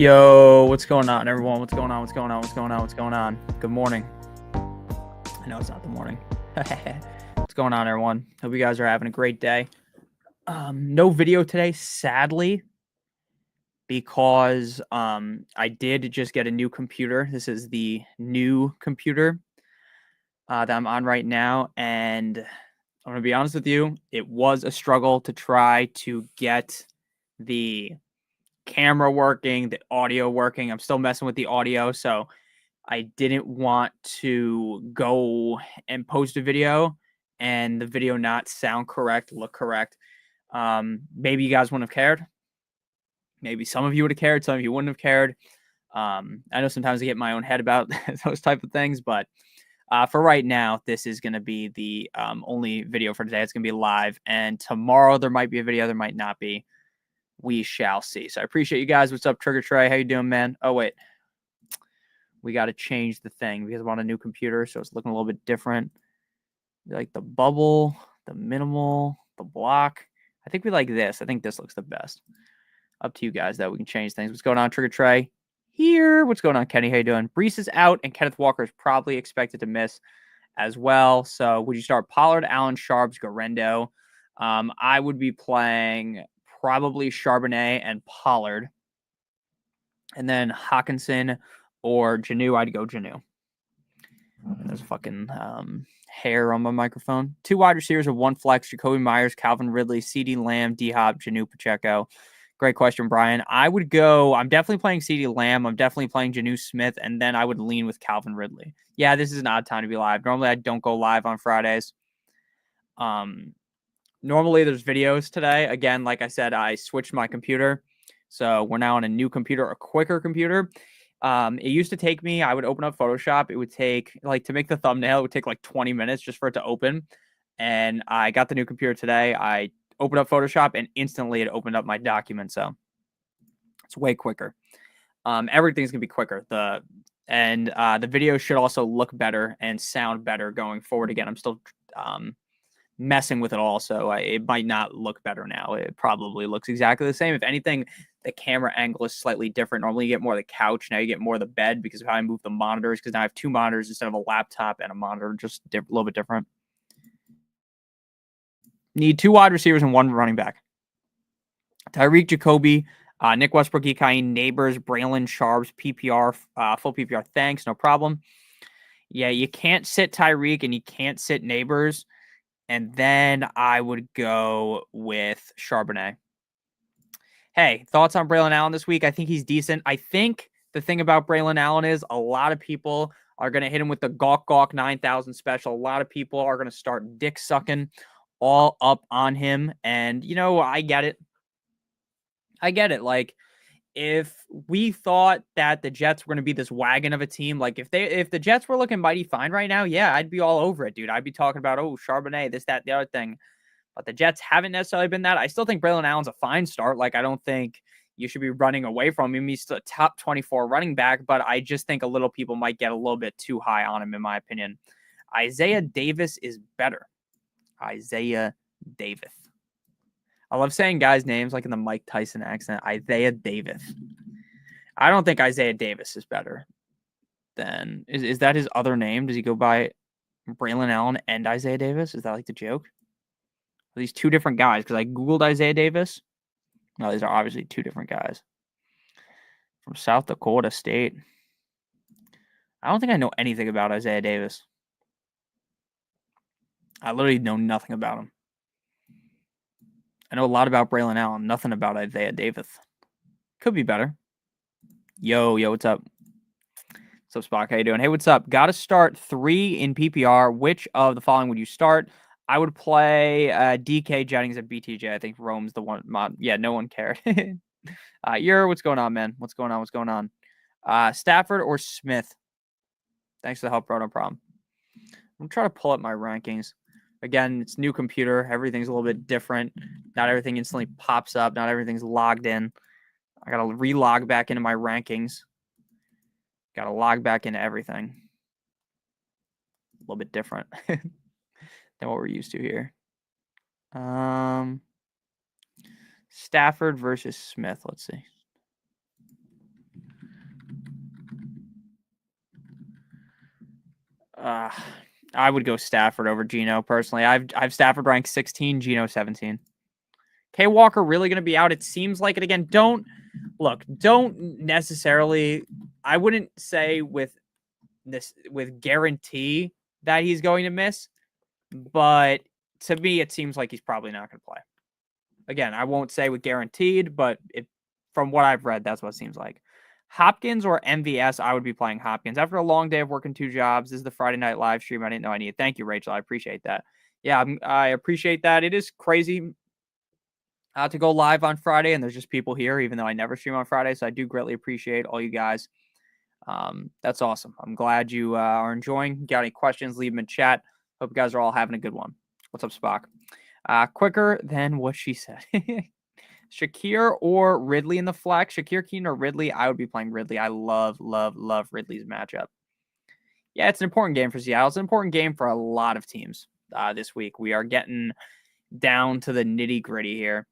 Yo, what's going on, everyone? What's going on? What's going on? What's going on? What's going on? Good morning. I know it's not the morning. What's going on, everyone? Hope you guys are having a great day. No video today, sadly, because I did just get a new computer. This is the new computer that I'm on right now, and I'm gonna be honest with you, it was a struggle to try to get the camera working, the audio working. I'm still messing with the audio, so I didn't want to go and post a video and the video not sound correct, look correct. Maybe you guys wouldn't have cared. Maybe some of you would have cared. Some of you wouldn't have cared. I know sometimes I get in my own head about those type of things, but for right now, this is going to be the only video for today. It's going to be live, and tomorrow there might be a video, there might not be. We shall see. So I appreciate you guys. What's up, Trigger Trey? How you doing, man? Oh wait, we got to change the thing because I'm on a new computer, so it's looking a little bit different. Like the bubble, the minimal, the block. I think we like this. I think this looks the best. Up to you guys, though. We can change things. What's going on, Trigger Trey? Here. What's going on, Kenny? How you doing? Brees is out, and Kenneth Walker is probably expected to miss as well. So would you start Pollard, Allen, Sharps, Garendo? I would be playing probably Charbonnet and Pollard. And then Hawkinson or Janu, I'd go Janu. There's fucking hair on my microphone. 2 wide receivers or 1 flex: Jacoby Myers, Calvin Ridley, CeeDee Lamb, D-Hop, Janu Pacheco. Great question, Brian. I'm definitely playing CeeDee Lamb. I'm definitely playing Janu Smith, and then I would lean with Calvin Ridley. Yeah, this is an odd time to be live. Normally, I don't go live on Fridays. Normally, there's videos today. Again, like I said, I switched my computer. So we're now on a new computer, a quicker computer. It used to take me, I would open up Photoshop. It would take, like, to make the thumbnail, it would take like 20 minutes just for it to open. And I got the new computer today. I opened up Photoshop and instantly it opened up my document. So it's way quicker. Everything's gonna be quicker. The video should also look better and sound better going forward. Again, I'm still messing with it all, so it might not look better now. It probably looks exactly the same. If anything, the camera angle is slightly different. Normally, you get more of the couch. Now you get more of the bed because of how I move the monitors, because now I have 2 monitors instead of a laptop and a monitor, just a little bit different. Need 2 wide receivers and 1 running back. Tyreek, Jacoby, Nick Westbrook, Ikain, Neighbors, Braylon, Sharps, PPR, full PPR. Thanks, no problem. Yeah, you can't sit Tyreek and you can't sit Neighbors. And then I would go with Charbonnet. Hey, thoughts on Braylon Allen this week? I think he's decent. I think the thing about Braylon Allen is a lot of people are going to hit him with the Gawk 9000 special. A lot of people are going to start dick sucking all up on him. And, you know, I get it. Like, if we thought that the Jets were going to be this wagon of a team, like if the Jets were looking mighty fine right now, yeah, I'd be all over it, dude. I'd be talking about, oh, Charbonnet, this, that, the other thing. But the Jets haven't necessarily been that. I still think Braylon Allen's a fine start. Like, I don't think you should be running away from him. He's still a top 24 running back, but I just think a little people might get a little bit too high on him, in my opinion. Isaiah Davis is better. Isaiah Davis. I love saying guys' names like in the Mike Tyson accent. Isaiah Davis. I don't think Isaiah Davis is better than... Is that his other name? Does he go by Braylon Allen and Isaiah Davis? Is that like the joke? Are these 2 different guys? Because I Googled Isaiah Davis. No, these are obviously 2 different guys. From South Dakota State. I don't think I know anything about Isaiah Davis. I literally know nothing about him. I know a lot about Braylon Allen, nothing about Isaiah Davis. Could be better. Yo, what's up? What's up, Spock? How you doing? Hey, what's up? Got to start 3 in PPR. Which of the following would you start? I would play DK Jennings at BTJ. I think Rome's the one. Yeah, no one cared. What's going on, man? What's going on? Stafford or Smith? Thanks for the help, bro. No problem. I'm trying to pull up my rankings. Again, it's new computer. Everything's a little bit different. Not everything instantly pops up. Not everything's logged in. I got to relog back into my rankings. Got to log back into everything. A little bit different than what we're used to here. Stafford versus Smith. Let's see. I would go Stafford over Geno personally. I've Stafford ranked 16, Geno 17. K Walker really going to be out? It seems like it again. Don't necessarily. I wouldn't say with guarantee that he's going to miss, but to me, it seems like he's probably not going to play. Again, I won't say with guaranteed, but from what I've read, that's what it seems like. Hopkins or MVS, I would be playing Hopkins. After a long day of working 2 jobs, this is the Friday night live stream I didn't know I needed. Thank you, Rachel. I appreciate that. Yeah, I appreciate that. It is crazy to go live on Friday, and there's just people here, even though I never stream on Friday. So I do greatly appreciate all you guys. That's awesome. I'm glad you are enjoying. Got any questions, leave them in chat. Hope you guys are all having a good one. What's up, Spock? Quicker than what she said. Shakir or Ridley in the flex? Shakir, Keenan, or Ridley? I would be playing Ridley. I love Ridley's matchup. Yeah, it's an important game for Seattle. It's an important game for a lot of teams this week. We are getting down to the nitty gritty here.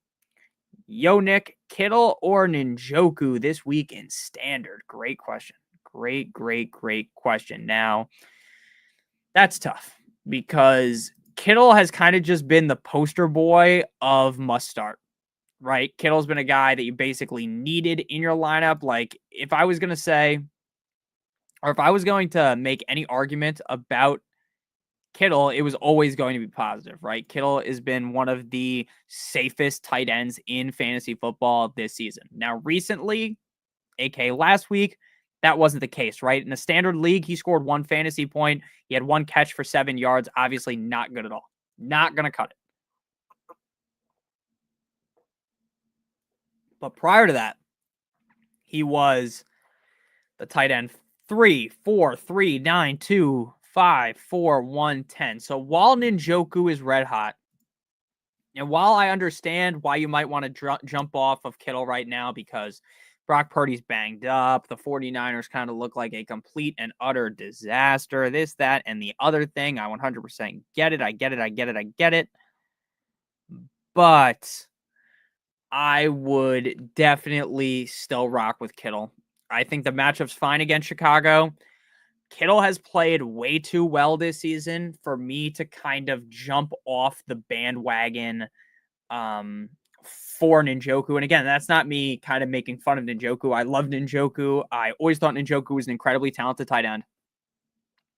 Yo, Nick, Kittle or Njoku this week in standard? Great question. Great question. Now, that's tough because Kittle has kind of just been the poster boy of must start, right? Kittle's been a guy that you basically needed in your lineup. Like, if I was going to say, or if I was going to make any argument about Kittle, it was always going to be positive, right? Kittle has been one of the safest tight ends in fantasy football this season. Now, recently, aka last week, that wasn't the case, right? In a standard league, he scored 1 fantasy point. He had 1 catch for 7 yards. Obviously, not good at all. Not going to cut it. But prior to that, he was the tight end 3, 4, 3, 9, 2, 5, 4, 1, 10. So while Njoku is red hot, and while I understand why you might want to jump off of Kittle right now because Brock Purdy's banged up, the 49ers kind of look like a complete and utter disaster, this, that, and the other thing, I 100% get it. I get it. But I would definitely still rock with Kittle. I think the matchup's fine against Chicago. Kittle has played way too well this season for me to kind of jump off the bandwagon for Njoku. And again, that's not me kind of making fun of Njoku. I love Njoku. I always thought Njoku was an incredibly talented tight end.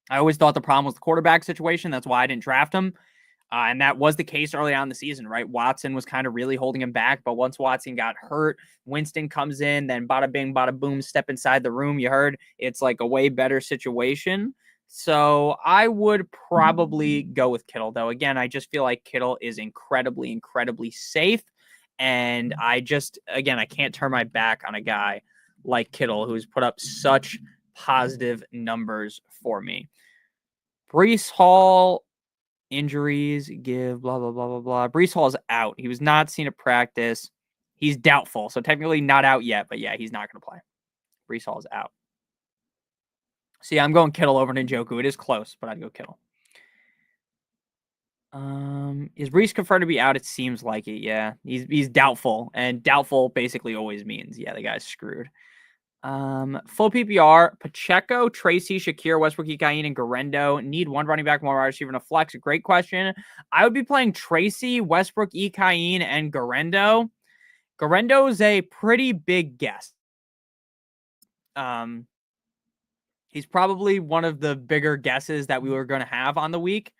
I always thought the problem was the quarterback situation. That's why I didn't draft him. And that was the case early on in the season, right? Watson was kind of really holding him back. But once Watson got hurt, Winston comes in, then bada bing, bada boom, step inside the room. You heard it's like a way better situation. So I would probably go with Kittle, though. Again, I just feel like Kittle is incredibly safe. And I can't turn my back on a guy like Kittle who's put up such positive numbers for me. Breece Hall, injuries give blah, blah, blah, blah, blah. Breece Hall is out. He was not seen at practice. He's doubtful. So technically not out yet, but yeah, he's not going to play. Breece Hall is out. So yeah, I'm going Kittle over Njoku. It is close, but I'd go Kittle. Is Breece confirmed to be out? It seems like it, yeah. He's doubtful, and doubtful basically always means, yeah, the guy's screwed. Full PPR, Pacheco, Tracy, Shakir, Westbrook, Ikain, and Garendo. Need one running back, one wide receiver, and a flex. Great question. I would be playing Tracy, Westbrook, Ikain, and Garendo. Garendo is a pretty big guess. He's probably one of the bigger guesses that we were going to have on the week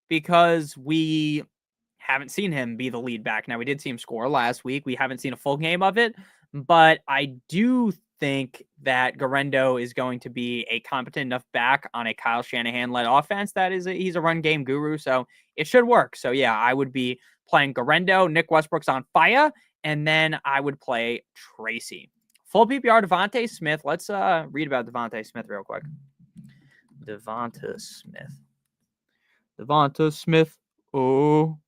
because we haven't seen him be the lead back. Now, we did see him score last week. We haven't seen a full game of it, but I do think that Garendo is going to be a competent enough back on a Kyle Shanahan-led offense that he's a run game guru, so it should work. So, yeah, I would be playing Garendo. Nick Westbrook's on fire, and then I would play Tracy. Full PPR, Devontae Smith. Let's read about Devontae Smith real quick. Devonta Smith. Oh.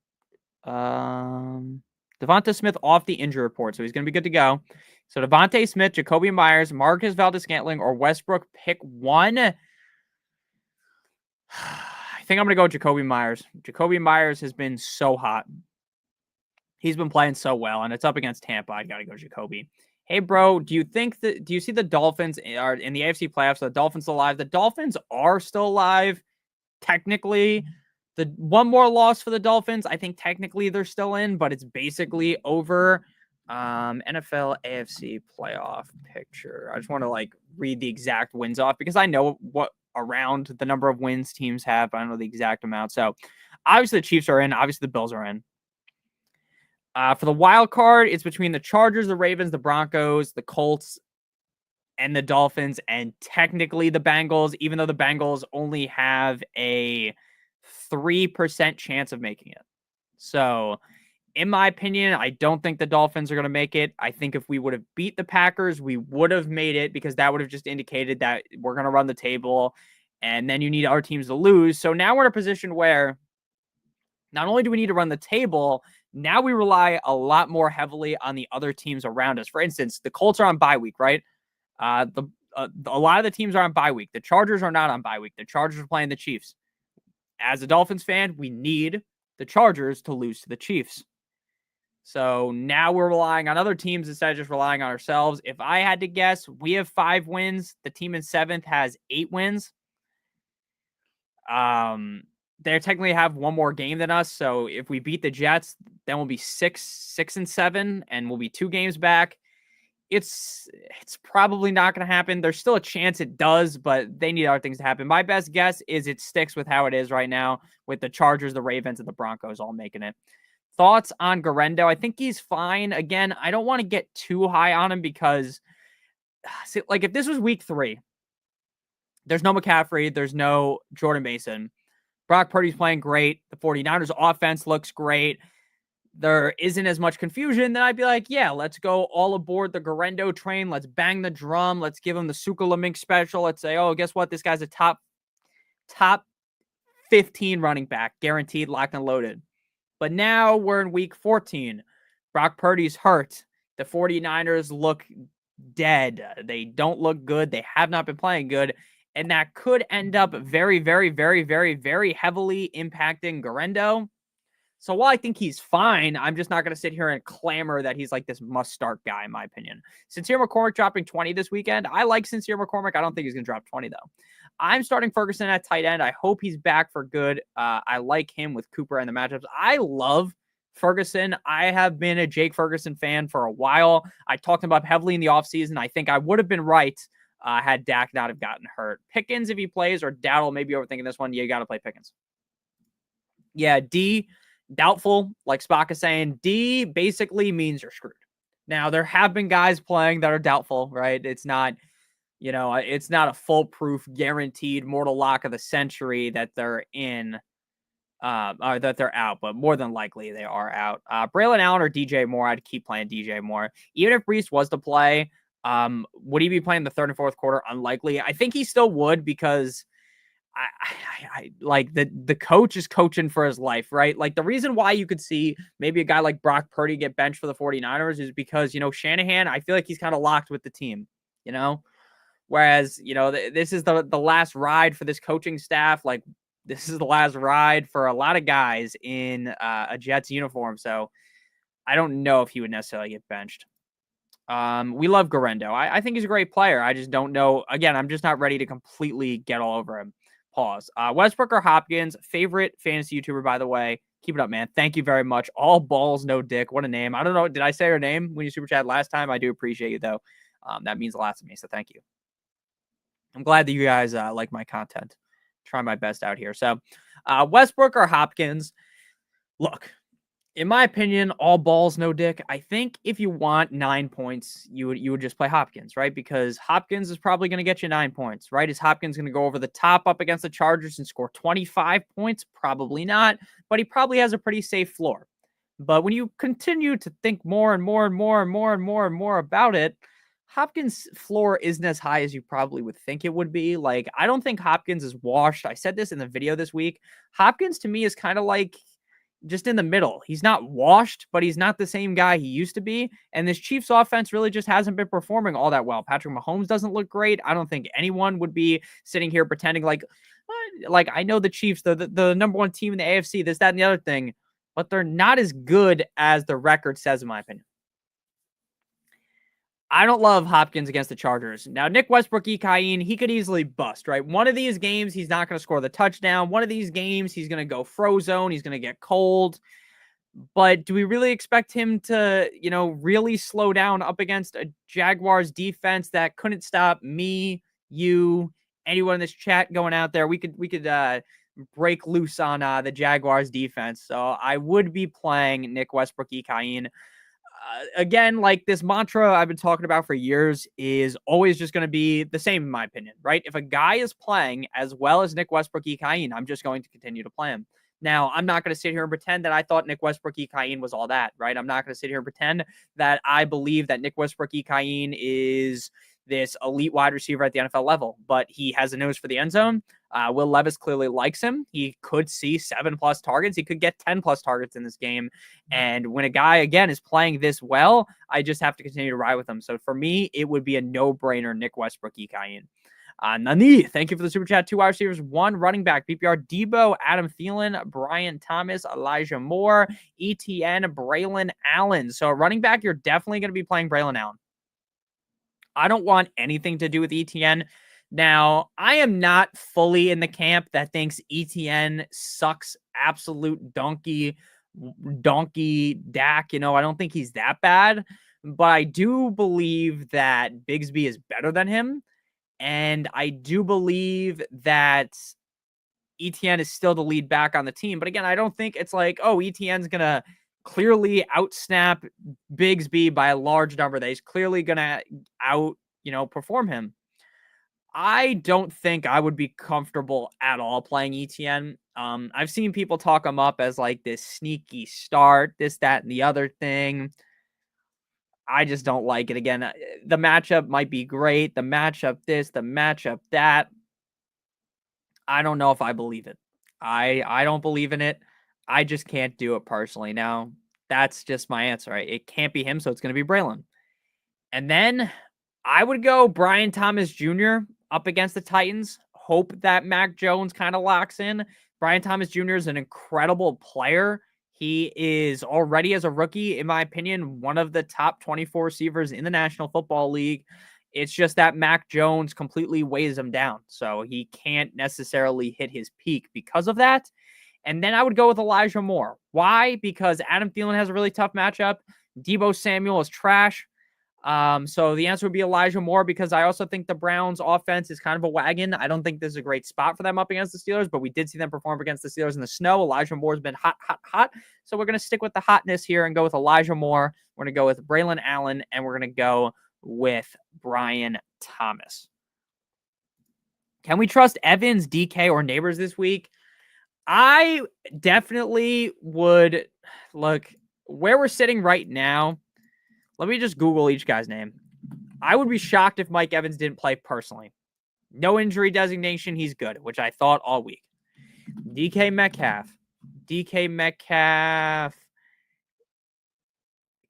Devonta Smith off the injury report, so he's going to be good to go. So Devontae Smith, Jacoby Myers, Marcus Valdes-Scantling, or Westbrook, pick one. I think I'm going to go Jacoby Myers. Jacoby Myers has been so hot. He's been playing so well, and it's up against Tampa. I got to go Jacoby. Hey, bro, do you see the Dolphins are in the AFC playoffs? Are the Dolphins still alive? The Dolphins are still alive. technically the one more loss for the Dolphins. I think technically they're still in, but it's basically over. NFL AFC playoff picture. I just want to like read the exact wins off because I know what around the number of wins teams have, but I don't know the exact amount. So obviously the Chiefs are in, obviously the Bills are in. For the wild card, it's between the Chargers, the Ravens, the Broncos, the Colts, and the Dolphins, and technically the Bengals, even though the Bengals only have a 3% chance of making it. So, in my opinion, I don't think the Dolphins are going to make it. I think if we would have beat the Packers, we would have made it because that would have just indicated that we're going to run the table, and then you need our teams to lose. So now we're in a position where not only do we need to run the table, now we rely a lot more heavily on the other teams around us. For instance, the Colts are on bye week, right? A lot of the teams are on bye week. The Chargers are not on bye week. The Chargers are playing the Chiefs. As a Dolphins fan, we need the Chargers to lose to the Chiefs. So now we're relying on other teams instead of just relying on ourselves. If I had to guess, we have 5 wins. The team in 7th has 8 wins. They technically have one more game than us. So if we beat the Jets, then we'll be 6-7, and we'll be 2 games back. It's probably not going to happen. There's still a chance it does, but they need other things to happen. My best guess is it sticks with how it is right now with the Chargers, the Ravens, and the Broncos all making it. Thoughts on Garendo? I think he's fine. Again, I don't want to get too high on him because, like, if this was week 3, there's no McCaffrey, there's no Jordan Mason. Brock Purdy's playing great. The 49ers offense looks great. There isn't as much confusion, then I'd be like, yeah, let's go all aboard the Garendo train. Let's bang the drum. Let's give him the Sukalamink special. Let's say, oh, guess what? This guy's a top 15 running back, guaranteed, locked and loaded. But now we're in week 14. Brock Purdy's hurt. The 49ers look dead. They don't look good. They have not been playing good. And that could end up very, very, very, very, very heavily impacting Garendo. So while I think he's fine, I'm just not going to sit here and clamor that he's like this must-start guy, in my opinion. Sincere McCormick dropping 20 this weekend. I like Sincere McCormick. I don't think he's going to drop 20, though. I'm starting Ferguson at tight end. I hope he's back for good. I like him with Cooper and the matchups. I love Ferguson. I have been a Jake Ferguson fan for a while. I talked about him heavily in the offseason. I think I would have been right had Dak not have gotten hurt. Pickens, if he plays, or Dowdle, maybe overthinking this one. You got to play Pickens. Yeah, D, doubtful, like Spock is saying. D basically means you're screwed. Now, there have been guys playing that are doubtful, right? It's not, it's not a foolproof, guaranteed mortal lock of the century that they're in, or that they're out, but more than likely they are out. Braylon Allen or DJ Moore, I'd keep playing DJ Moore. Even if Brees was to play, would he be playing the 3rd and 4th quarter? Unlikely. I think he still would because I like the coach is coaching for his life, right? Like the reason why you could see maybe a guy like Brock Purdy get benched for the 49ers is because, Shanahan, I feel like he's kind of locked with the team, whereas, this is the last ride for this coaching staff. Like this is the last ride for a lot of guys in a Jets uniform. So I don't know if he would necessarily get benched. We love Garendo. I think he's a great player. I just don't know. Again, I'm just not ready to completely get all over him. Pause. Westbrook or Hopkins, favorite fantasy YouTuber, by the way. Keep it up, man. Thank you very much. All balls, no dick. What a name. I don't know. Did I say her name when you super chat last time? I do appreciate you, though. That means a lot to me, so thank you. I'm glad that you guys like my content. Try my best out here. So, Westbrook or Hopkins? Look, in my opinion, all balls, no dick. I think if you want 9 points, you would just play Hopkins, right? Because Hopkins is probably going to get you 9 points, right? Is Hopkins going to go over the top up against the Chargers and score 25 points? Probably not, but he probably has a pretty safe floor. But when you continue to think more and more and more and more and more and more about it, Hopkins' floor isn't as high as you probably would think it would be. Like, I don't think Hopkins is washed. I said this in the video this week. Hopkins, to me, is kind of like just in the middle. He's not washed, but he's not the same guy he used to be. And this Chiefs offense really just hasn't been performing all that well. Patrick Mahomes doesn't look great. I don't think anyone would be sitting here pretending like I know the Chiefs, the number 1 team in the AFC, this, that, and the other thing, but they're not as good as the record says, in my opinion. I don't love Hopkins against the Chargers. Now, Nick Westbrook-Ikhine, he could easily bust, right? One of these games, he's not going to score the touchdown. One of these games, he's going to go frozone. He's going to get cold. But do we really expect him to, really slow down up against a Jaguars defense that couldn't stop me, you, anyone in this chat going out there? We could break loose on the Jaguars defense. So I would be playing Nick Westbrook-Ikhine. Again, like this mantra I've been talking about for years is always just going to be the same, in my opinion, right? If a guy is playing as well as Nick Westbrook-Ikhine, I'm just going to continue to play him. Now, I'm not going to sit here and pretend that I thought Nick Westbrook-Ikhine was all that, right? I'm not going to sit here and pretend that I believe that Nick Westbrook-Ikhine is this elite wide receiver at the NFL level, but he has a nose for the end zone. Will Levis clearly likes him. He could see 7+ targets. He could get 10+ targets in this game. And when a guy, again, is playing this well, I just have to continue to ride with him. So for me, it would be a no-brainer Nick Westbrook-Ikhine. Nani, thank you for the super chat. 2 wide receivers, 1 running back. PPR, Debo, Adam Thielen, Brian Thomas, Elijah Moore, ETN, Braylon Allen. So running back, you're definitely going to be playing Braylon Allen. I don't want anything to do with ETN. Now, I am not fully in the camp that thinks ETN sucks absolute donkey Dak. I don't think he's that bad, but I do believe that Bigsby is better than him. And I do believe that ETN is still the lead back on the team. But again, I don't think it's like, oh, ETN's going to clearly outsnap Bigsby by a large number. That he's clearly going to perform him. I don't think I would be comfortable at all playing ETN. I've seen people talk him up as like this sneaky start, this, that, and the other thing. I just don't like it. Again, the matchup might be great. The matchup this, the matchup that. I don't know if I believe it. I don't believe in it. I just can't do it personally. Now, that's just my answer. Right? It can't be him, so it's going to be Braylon. And then I would go Brian Thomas Jr. up against the Titans. Hope that Mac Jones kind of locks in. Brian Thomas Jr. is an incredible player. He is already, as a rookie, in my opinion, one of the top 24 receivers in the National Football League. It's just that Mac Jones completely weighs him down. So he can't necessarily hit his peak because of that. And then I would go with Elijah Moore. Why? Because Adam Thielen has a really tough matchup. Deebo Samuel is trash. So the answer would be Elijah Moore, because I also think the Browns offense is kind of a wagon. I don't think this is a great spot for them up against the Steelers, but we did see them perform against the Steelers in the snow. Elijah Moore's been hot. So we're going to stick with the hotness here and go with Elijah Moore. We're going to go with Braylon Allen, and we're going to go with Brian Thomas. Can we trust Evans, DK, or Neighbors this week? I definitely would. Look, where we're sitting right now, let me just Google each guy's name. I would be shocked if Mike Evans didn't play personally. No injury designation, he's good, which I thought all week. DK Metcalf.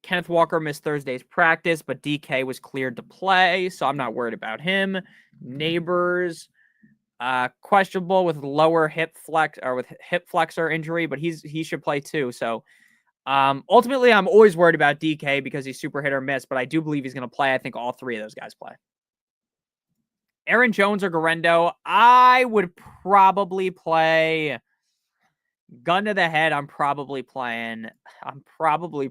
Kenneth Walker missed Thursday's practice, but DK was cleared to play, so I'm not worried about him. Neighbors, questionable with lower hip flexor injury, but he should play too. So ultimately, I'm always worried about DK because he's super hit or miss, but I do believe he's going to play. I think all 3 of those guys play. Aaron Jones or Garendo, I would probably play. Gun to the head, I'm probably playing. I'm going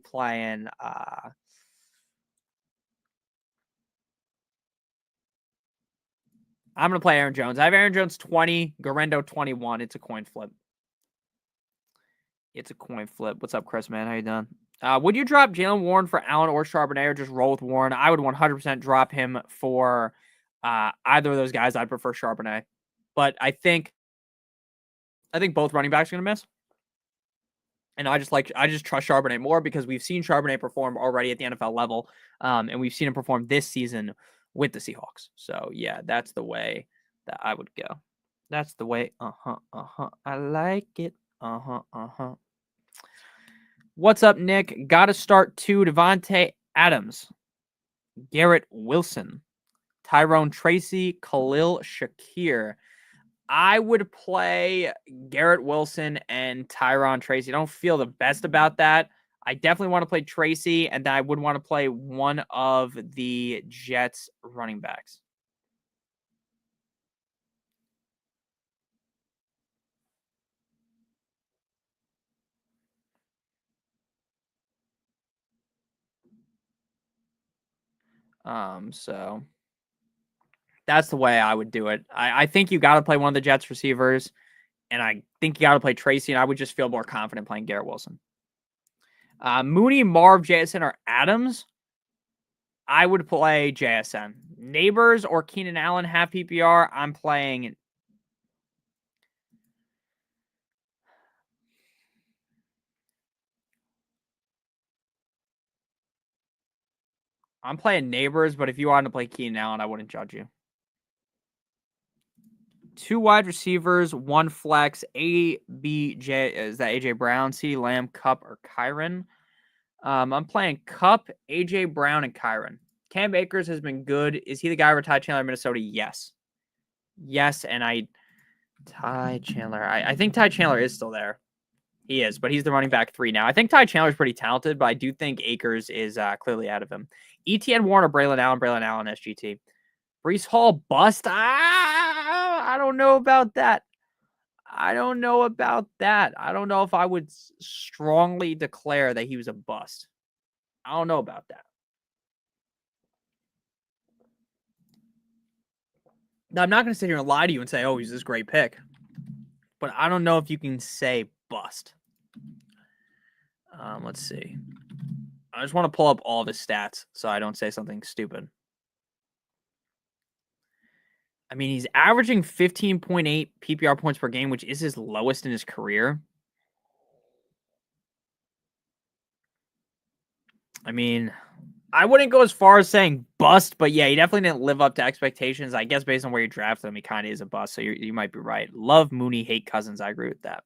to play Aaron Jones. I have Aaron Jones 20, Garendo 21. It's a coin flip. What's up, Chris, man? How you doing? Would you drop Jalen Warren for Allen or Charbonnet, or just roll with Warren? I would 100% drop him for either of those guys. I'd prefer Charbonnet. But I think both running backs are going to miss. And I just trust Charbonnet more because we've seen Charbonnet perform already at the NFL level. And we've seen him perform this season with the Seahawks. So, yeah, that's the way that I would go. That's the way. I like it. What's up, Nick? Got to start 2. Devontae Adams, Garrett Wilson, Tyrone Tracy, Khalil Shakir. I would play Garrett Wilson and Tyrone Tracy. I don't feel the best about that. I definitely want to play Tracy, and then I would want to play one of the Jets running backs. So that's the way I would do it. I think you got to play one of the Jets receivers, and I think you got to play Tracy, and I would just feel more confident playing Garrett Wilson. Mooney, Marv, JSN, or Adams. I would play JSN. Neighbors or Keenan Allen half PPR. I'm playing. I'm playing Neighbors, but if you wanted to play Keenan Allen, I wouldn't judge you. 2 wide receivers, 1 flex. ABJ, is that AJ Brown, CeeDee Lamb, Cup, or Kyron? I'm playing Cup, AJ Brown, and Kyron. Cam Akers has been good. Is he the guy over Ty Chandler in Minnesota? Yes. Yes, and Ty Chandler. I think Ty Chandler is still there. He is, but he's the running back 3 now. I think Ty Chandler's pretty talented, but I do think Akers is clearly out of him. ETN Warner, Braylon Allen, SGT. Brees Hall, bust. I don't know about that. I don't know if I would strongly declare that he was a bust. I don't know about that. Now, I'm not going to sit here and lie to you and say, oh, he's this great pick. But I don't know if you can say bust. Let's see. I just want to pull up all of his stats so I don't say something stupid. I mean, he's averaging 15.8 PPR points per game, which is his lowest in his career. I mean, I wouldn't go as far as saying bust, but yeah, he definitely didn't live up to expectations. I guess based on where you drafted him, he kind of is a bust. So you might be right. Love Mooney, hate Cousins. I agree with that.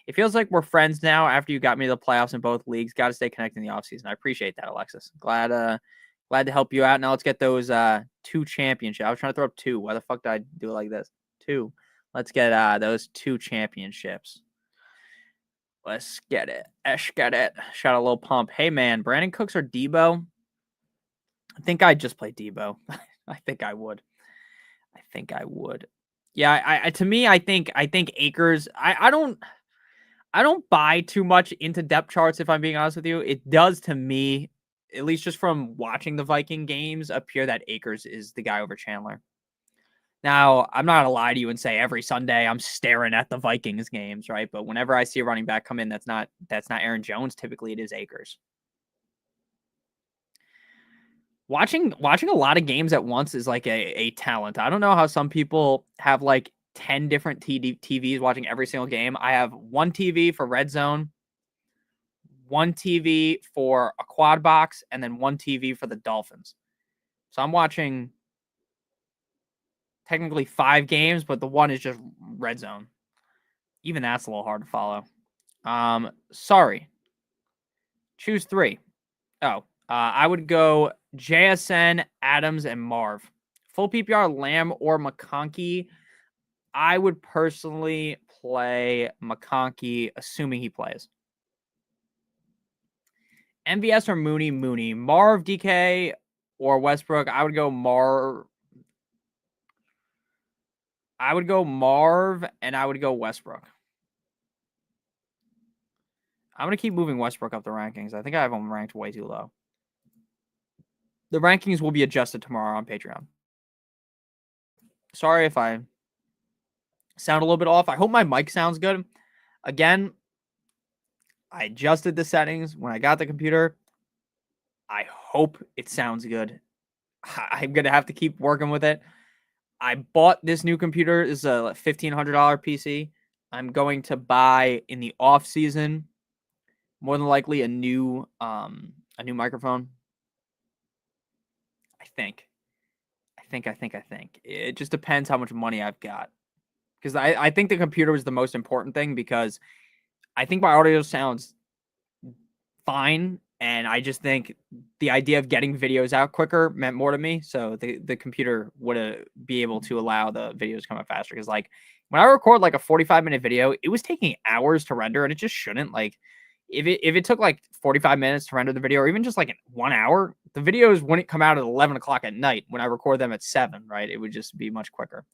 It feels like we're friends now after you got me to the playoffs in both leagues. Got to stay connected in the offseason. I appreciate that, Alexis. Glad to help you out. Now let's get those 2 championships. I was trying to throw up 2. Why the fuck did I do it like this? 2. Let's get those 2 championships. Let's get it. Get it. Shot a little pump. Hey man, Brandon Cooks or Debo? I think I'd just play Debo. I think I would. Yeah, I to me, I think Akers. I don't buy too much into depth charts, if I'm being honest with you. It does to me, at least just from watching the Viking games, appear that Akers is the guy over Chandler. Now, I'm not going to lie to you and say every Sunday I'm staring at the Vikings games, right? But whenever I see a running back come in that's not Aaron Jones, typically it is Akers. Watching a lot of games at once is like a talent. I don't know how some people have like 10 different TVs watching every single game. I have 1 TV for Red Zone, 1 TV for a quad box, and then 1 TV for the Dolphins. So I'm watching technically 5 games, but the one is just Red Zone. Even that's a little hard to follow. Sorry. Choose 3. Oh, I would go JSN, Adams, and Marv. Full PPR, Lamb or McConkey. I would personally play McConkey, assuming he plays. MVS or Mooney? Marv, DK, or Westbrook? I would go Marv. And I would go Westbrook. I'm going to keep moving Westbrook up the rankings. I think I have him ranked way too low. The rankings will be adjusted tomorrow on Patreon. Sorry if I sound a little bit off. I hope my mic sounds good. Again, I adjusted the settings when I got the computer. I hope it sounds good. I'm going to have to keep working with it. I bought this new computer. This is a $1,500 PC. I'm going to buy in the off season, more than likely a new microphone. I think. It just depends how much money I've got. Because I think the computer was the most important thing, because I think my audio sounds fine. And I just think the idea of getting videos out quicker meant more to me. So the computer would be able to allow the videos to come out faster. Because like when I record like a 45-minute video, it was taking hours to render, and it just shouldn't. Like if it took like 45 minutes to render the video, or even just like 1 hour, the videos wouldn't come out at 11 o'clock at night when I record them at 7, right? It would just be much quicker.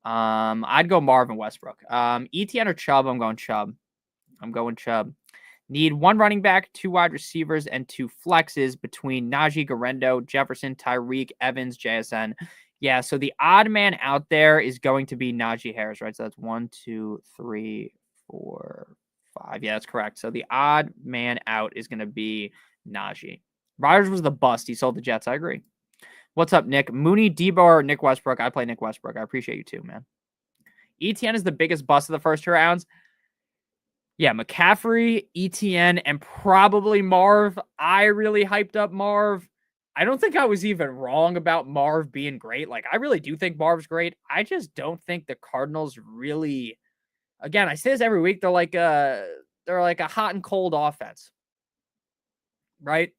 I'd go Marvin Westbrook. ETN or Chubb? I'm going Chubb. Need 1 running back, 2 wide receivers, and 2 flexes between Najee, Garendo, Jefferson, Tyreek, Evans, JSN. Yeah, so the odd man out there is going to be Najee Harris, right? So that's 1, 2, 3, 4, 5. Yeah, that's correct. So the odd man out is going to be Najee. Rodgers was the bust. He sold the Jets. I agree. What's up, Nick? Mooney, Debo, or Nick Westbrook? I play Nick Westbrook. I appreciate you too, man. ETN is the biggest bust of the first 2 rounds. Yeah, McCaffrey, ETN, and probably Marv. I really hyped up Marv. I don't think I was even wrong about Marv being great. Like, I really do think Marv's great. I just don't think the Cardinals really, again, I say this every week, they're like a hot and cold offense, right?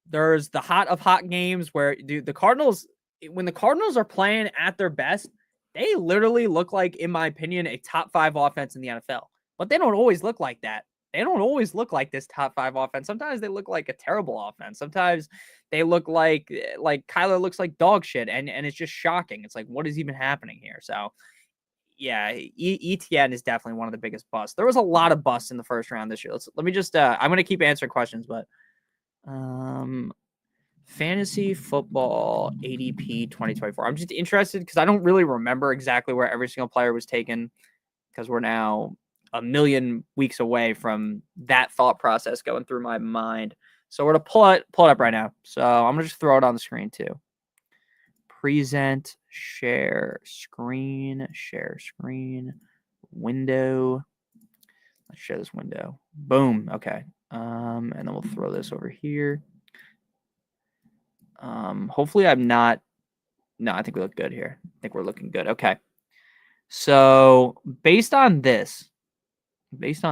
There's the hot of hot games where the Cardinals, when the Cardinals are playing at their best, they literally look like, in my opinion, a top 5 offense in the NFL. But they don't always look like that. They don't always look like this top 5 offense. Sometimes they look like a terrible offense. Sometimes they look like Kyler looks like dog shit, and it's just shocking. It's like, what is even happening here? So, yeah, ETN is definitely one of the biggest busts. There was a lot of busts in the first round this year. Let me just I'm going to keep answering questions, but fantasy football ADP 2024. I'm just interested because I don't really remember exactly where every single player was taken, because we're now a million weeks away from that thought process going through my mind. So we're going to pull it up right now. So I'm going to just throw it on the screen too. Present, share screen, window. Let's share this window. Boom. Okay. And then we'll throw this over here. Hopefully I'm not. No, I think we look good here. I think we're looking good. Okay. So based on this, as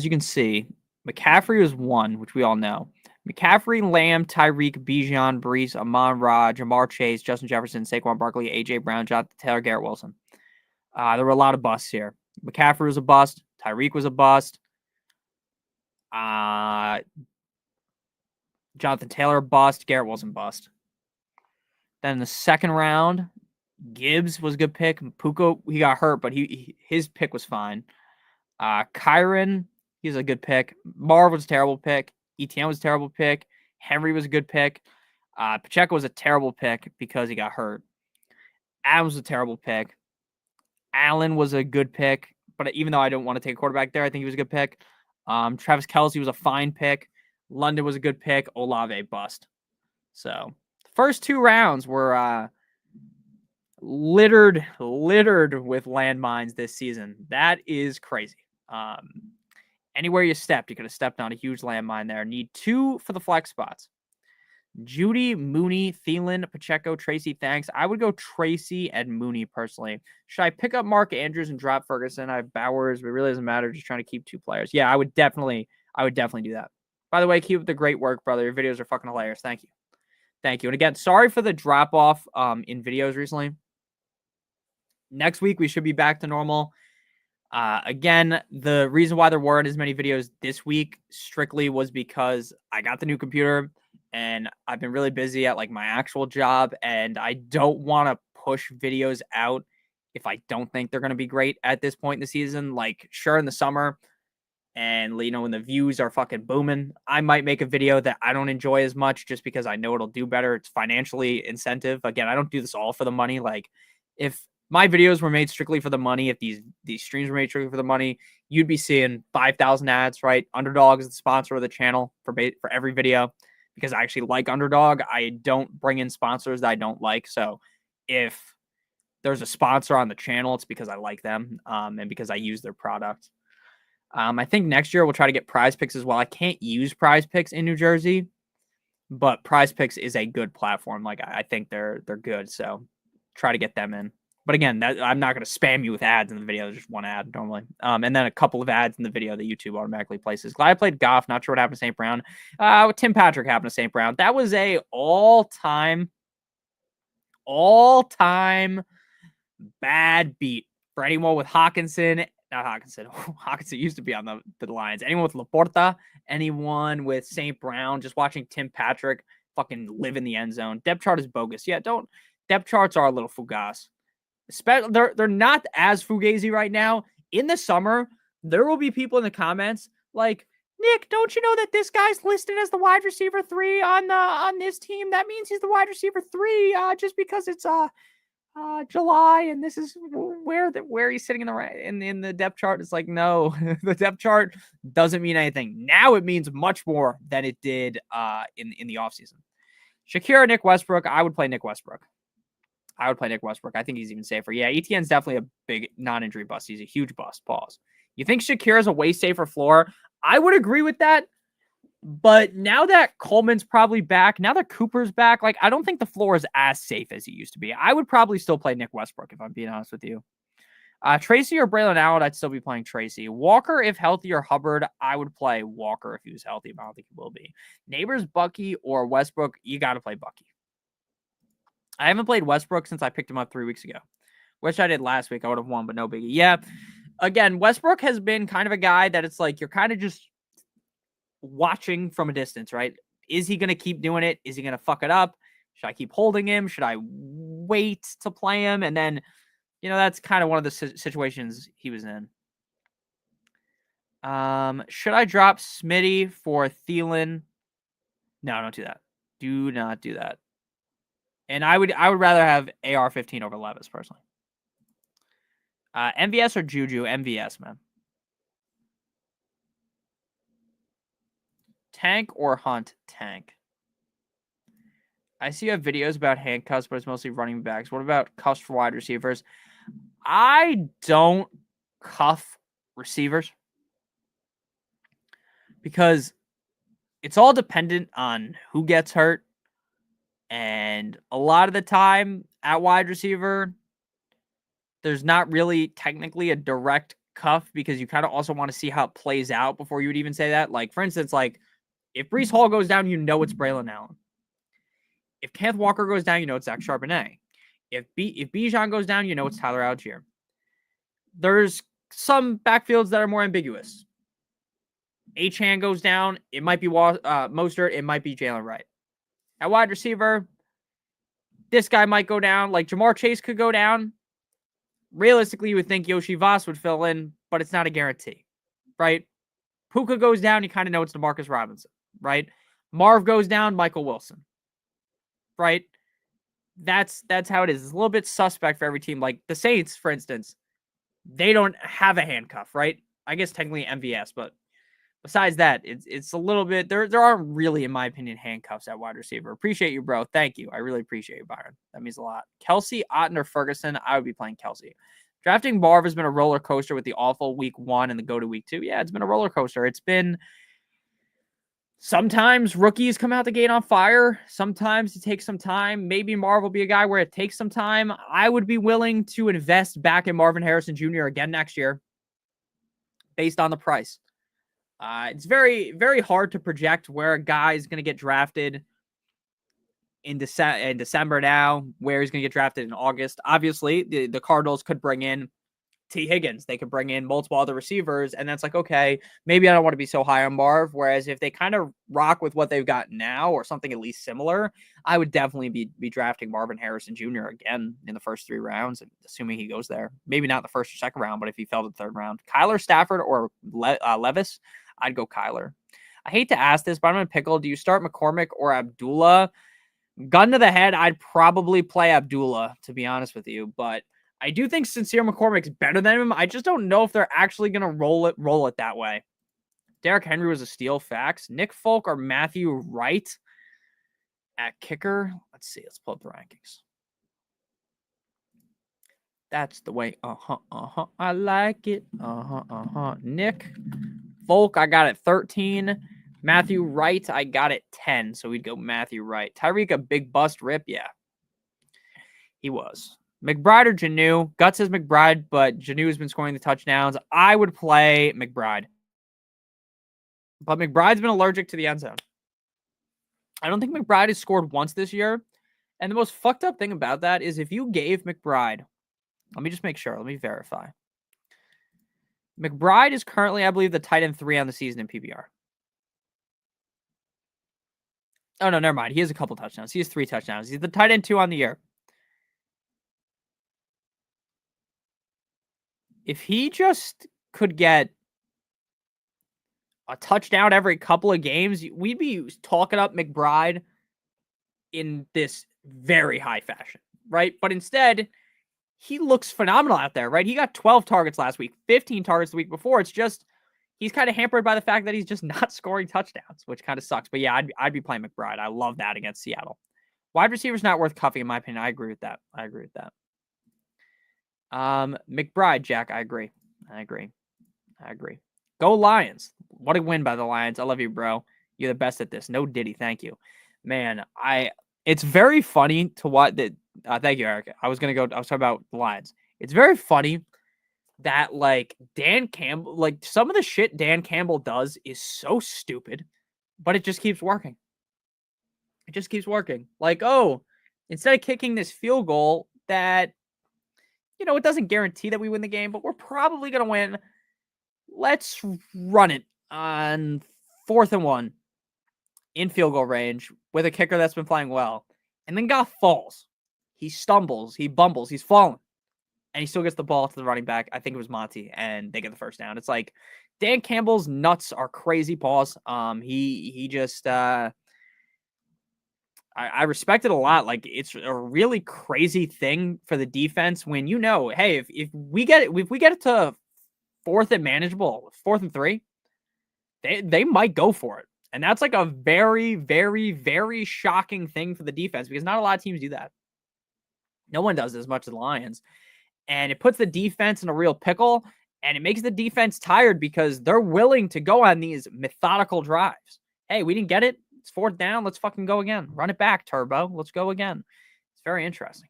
you can see, McCaffrey was 1, which we all know. McCaffrey, Lamb, Tyreek, Bijan, Brees, Amon-Ra, Jamar Chase, Justin Jefferson, Saquon Barkley, A.J. Brown, Jonathan Taylor, Garrett Wilson. There were a lot of busts here. McCaffrey was a bust. Tyreek was a bust. Jonathan Taylor bust. Garrett Wilson bust. Then in the second round, Gibbs was a good pick. Puka, he got hurt, but his pick was fine. Kyron, he's a good pick. Marv was a terrible pick. ETN was a terrible pick. Henry was a good pick. Pacheco was a terrible pick because he got hurt. Adams was a terrible pick. Allen was a good pick, but even though I don't want to take a quarterback there, I think he was a good pick. Travis Kelce was a fine pick. London was a good pick. Olave bust. So the first 2 rounds were littered with landmines this season. That is crazy. Anywhere you stepped, you could have stepped on a huge landmine there. Need 2 for the flex spots. Judy, Mooney, Thielen, Pacheco, Tracy, thanks. I would go Tracy and Mooney personally. Should I pick up Mark Andrews and drop Ferguson? I have Bowers, but it really doesn't matter. Just trying to keep 2 players. Yeah, I would definitely do that. By the way, keep up the great work, brother. Your videos are fucking hilarious. Thank you. And again, sorry for the drop off in videos recently. Next week we should be back to normal. Again, the reason why there weren't as many videos this week strictly was because I got the new computer and I've been really busy at like my actual job, and I don't want to push videos out if I don't think they're going to be great at this point in the season. Like, sure, in the summer and, you know, when the views are fucking booming, I might make a video that I don't enjoy as much just because I know it'll do better. It's financially incentive. Again, I don't do this all for the money. Like, if my videos were made strictly for the money, if these streams were made strictly for the money, you'd be seeing 5,000 ads, right? Underdog is the sponsor of the channel for every video because I actually like Underdog. I don't bring in sponsors that I don't like. So if there's a sponsor on the channel, it's because I like them and because I use their product. I think next year we'll try to get Prize Picks as well. I can't use Prize Picks in New Jersey, but Prize Picks is a good platform. Like, I think they're good. So try to get them in. But again, I'm not going to spam you with ads in the video. There's just 1 ad normally. And then a couple of ads in the video that YouTube automatically places. Glad I played Goff. Not sure what happened to St. Brown. Tim Patrick happened to St. Brown. That was a all-time bad beat For anyone with Hawkinson, not Hawkinson. Hawkinson used to be on the Lions. Anyone with Laporta, anyone with St. Brown, just watching Tim Patrick fucking live in the end zone. Depth chart is bogus. Yeah, don't. Depth charts are a little fugazi. They're not as fugazi right now. In the summer, there will be people in the comments like, Nick, don't you know that this guy's listed as the wide receiver 3 on this team? That means he's the wide receiver 3 just because it's July and this is where he's sitting in the depth chart. It's like, no, the depth chart doesn't mean anything. Now it means much more than it did in the offseason. Shakira, Nick Westbrook. I would play Nick Westbrook. I think he's even safer. Yeah, ETN's definitely a big non-injury bust. He's a huge bust. Pause. You think Shakira's a way safer floor? I would agree with that. But now that Coleman's probably back, now that Cooper's back, like, I don't think the floor is as safe as it used to be. I would probably still play Nick Westbrook, if I'm being honest with you. Tracy or Braylon Allen, I'd still be playing Tracy. Walker, if healthy, or Hubbard, I would play Walker if he was healthy, but I don't think he will be. Neighbors, Bucky, or Westbrook, you got to play Bucky. I haven't played Westbrook since I picked him up 3 weeks ago. Wish I did last week. I would have won, but no biggie. Yeah, again, Westbrook has been kind of a guy that it's like you're kind of just watching from a distance, right? Is he going to keep doing it? Is he going to fuck it up? Should I keep holding him? Should I wait to play him? And then, that's kind of one of the situations he was in. Should I drop Smitty for Thielen? No, don't do that. Do not do that. And I would rather have AR-15 over Levis, personally. MVS or Juju? MVS, man. Tank or Hunt? Tank. I see you have videos about handcuffs, but it's mostly running backs. What about cuffs for wide receivers? I don't cuff receivers because it's all dependent on who gets hurt. And a lot of the time at wide receiver, there's not really technically a direct cuff because you kind of also want to see how it plays out before you would even say that. Like, for instance, like if Breece Hall goes down, it's Braylon Allen. If Kenneth Walker goes down, it's Zach Charbonnet. If Bijan goes down, it's Tyler Algier. There's some backfields that are more ambiguous. Achane goes down, it might be Mostert, it might be Jalen Wright. At wide receiver, this guy might go down. Like Jamar Chase could go down. Realistically, you would think Yoshi Voss would fill in, but it's not a guarantee, right? Puka goes down, you kind of know it's DeMarcus Robinson, right? Marv goes down, Michael Wilson, right? That's how it is. It's a little bit suspect for every team. Like the Saints, for instance, they don't have a handcuff, right? I guess technically MVS, but besides that, it's a little bit, there aren't really, in my opinion, handcuffs at wide receiver. Appreciate you, bro. Thank you. I really appreciate you, Byron. That means a lot. Kelsey, Otten, or Ferguson? I would be playing Kelsey. Drafting Marv has been a roller coaster with the awful week 1 and the go to week 2. Yeah, it's been a roller coaster. It's been sometimes rookies come out the gate on fire. Sometimes it takes some time. Maybe Marv will be a guy where it takes some time. I would be willing to invest back in Marvin Harrison Jr. again next year based on the price. It's very, very hard to project where a guy is going to get drafted in December now, where he's going to get drafted in August. Obviously, the Cardinals could bring in T. Higgins. They could bring in multiple other receivers, and that's like, okay, maybe I don't want to be so high on Marv, whereas if they kind of rock with what they've got now or something at least similar, I would definitely be drafting Marvin Harrison Jr. again in the first 3 rounds, assuming he goes there. Maybe not the first or second round, but if he fell to the 3rd round. Kyler, Stafford, or Levis, I'd go Kyler. I hate to ask this, but I'm in a pickle. Do you start McCormick or Abdullah? Gun to the head, I'd probably play Abdullah, to be honest with you. But I do think Sincere McCormick's better than him. I just don't know if they're actually going to roll it that way. Derrick Henry was a steal, facts. Nick Folk or Matthew Wright at kicker? Let's see. Let's pull up the rankings. That's the way. I like it. Nick Folk, I got it 13. Matthew Wright, I got it 10. So we'd go Matthew Wright. Tyreek, a big bust rip? Yeah. He was. McBride or Janu? Gut says McBride, but Janu has been scoring the touchdowns. I would play McBride. But McBride's been allergic to the end zone. I don't think McBride has scored once this year. And the most fucked up thing about that is if you gave McBride Let me just make sure. Let me verify. McBride is currently, I believe, the tight end 3 on the season in PPR. Oh, no, never mind. He has a couple touchdowns. He has 3 touchdowns. He's the tight end 2 on the year. If he just could get a touchdown every couple of games, we'd be talking up McBride in this very high fashion, right? But instead, he looks phenomenal out there, right? He got 12 targets last week, 15 targets the week before. It's just he's kind of hampered by the fact that he's just not scoring touchdowns, which kind of sucks. But yeah, I'd be playing McBride. I love that against Seattle. Wide receiver's not worth cuffing, in my opinion. I agree with that. McBride, Jack. I agree. Go Lions. What a win by the Lions. I love you, bro. You're the best at this. No Diddy. Thank you. Man, it's very funny to watch that. Thank you, Eric. I was talking about the Lions. It's very funny that like Dan Campbell, like some of the shit Dan Campbell does is so stupid, but it just keeps working. Like, oh, instead of kicking this field goal that, it doesn't guarantee that we win the game, but we're probably going to win. Let's run it on 4th and 1 in field goal range with a kicker that's been playing well. And then Goff falls. He stumbles. He bumbles. He's fallen. And he still gets the ball to the running back. I think it was Monty. And they get the first down. It's like Dan Campbell's nuts are crazy, pause. He just I respect it a lot. Like, it's a really crazy thing for the defense when hey, if we get it to 4th and manageable, 4th and 3, they might go for it. And that's like a very, very, very shocking thing for the defense because not a lot of teams do that. No one does as much as the Lions. And it puts the defense in a real pickle, and it makes the defense tired because they're willing to go on these methodical drives. Hey, we didn't get it. It's 4th down. Let's fucking go again. Run it back, Turbo. Let's go again. It's very interesting.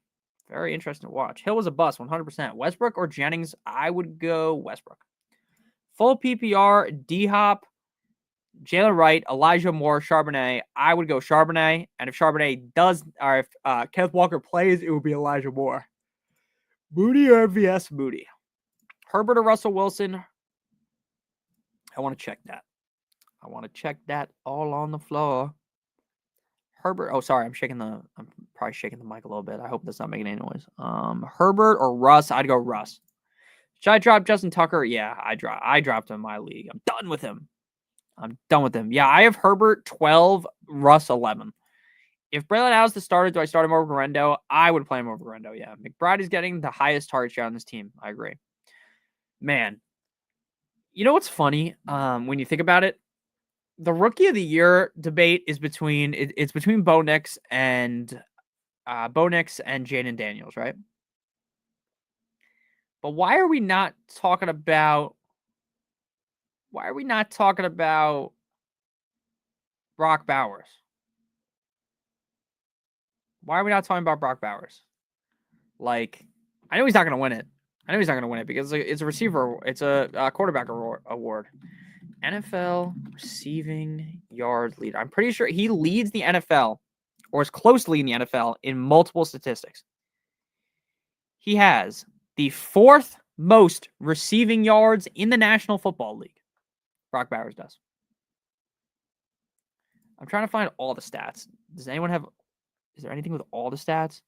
Very interesting to watch. Hill was a bust, 100%. Westbrook or Jennings? I would go Westbrook. Full PPR, D-Hop, Jalen Wright, Elijah Moore, Charbonnet. I would go Charbonnet. And if Charbonnet does, or if Kenneth Walker plays, it would be Elijah Moore. Moody or MVS Moody? Herbert or Russell Wilson? I want to check that. All on the floor. Herbert. Oh, sorry. I'm probably shaking the mic a little bit. I hope that's not making any noise. Herbert or Russ? I'd go Russ. Should I drop Justin Tucker? Yeah, I dropped him in my league. I'm done with him. Yeah, I have Herbert 12, Russ 11. If Braylon Allen's the starter, do I start him over Garendo? I would play him over Garendo, yeah. McBride is getting the highest target share on this team. I agree. Man, you know what's funny? When you think about it, the Rookie of the Year debate is between Bo Nix and Jaden Daniels, right? But why are we not talking about Brock Bowers? Why are we not talking about Brock Bowers? Like, I know he's not going to win it. Because it's a receiver. It's a quarterback award. NFL receiving yard leader. I'm pretty sure he leads the NFL, or is close to leading the NFL in multiple statistics. He has the 4th most receiving yards in the National Football League. Brock Bowers does. I'm trying to find all the stats. Is there anything with all the stats?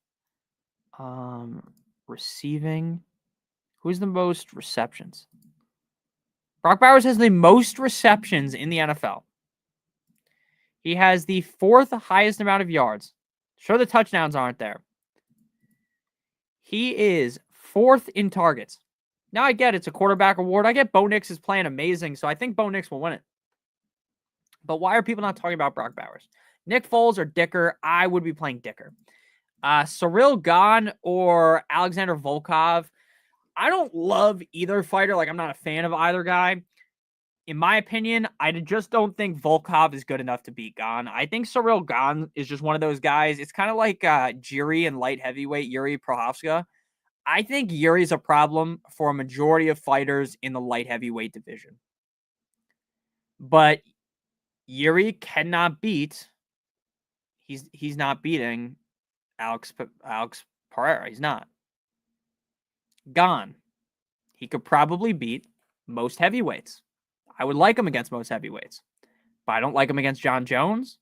Receiving. Who's the most receptions? Brock Bowers has the most receptions in the NFL. He has the 4th highest amount of yards. Sure, the touchdowns aren't there. He is 4th in targets. Now I get it's a quarterback award. I get Bo Nix is playing amazing, so I think Bo Nix will win it. But why are people not talking about Brock Bowers? Nick Foles or Dicker? I would be playing Dicker. Cyril Gahn or Alexander Volkov? I don't love either fighter. Like, I'm not a fan of either guy. In my opinion, I just don't think Volkov is good enough to beat Gahn. I think Cyril Gahn is just one of those guys. It's kind of like Jiri in light heavyweight, Yuri Prochazka. I think Yuri's a problem for a majority of fighters in the light heavyweight division. But Yuri cannot beat. He's not beating Alex Pereira. He's not. gone. He could probably beat most heavyweights. I would like him against most heavyweights, but I don't like him against John Jones,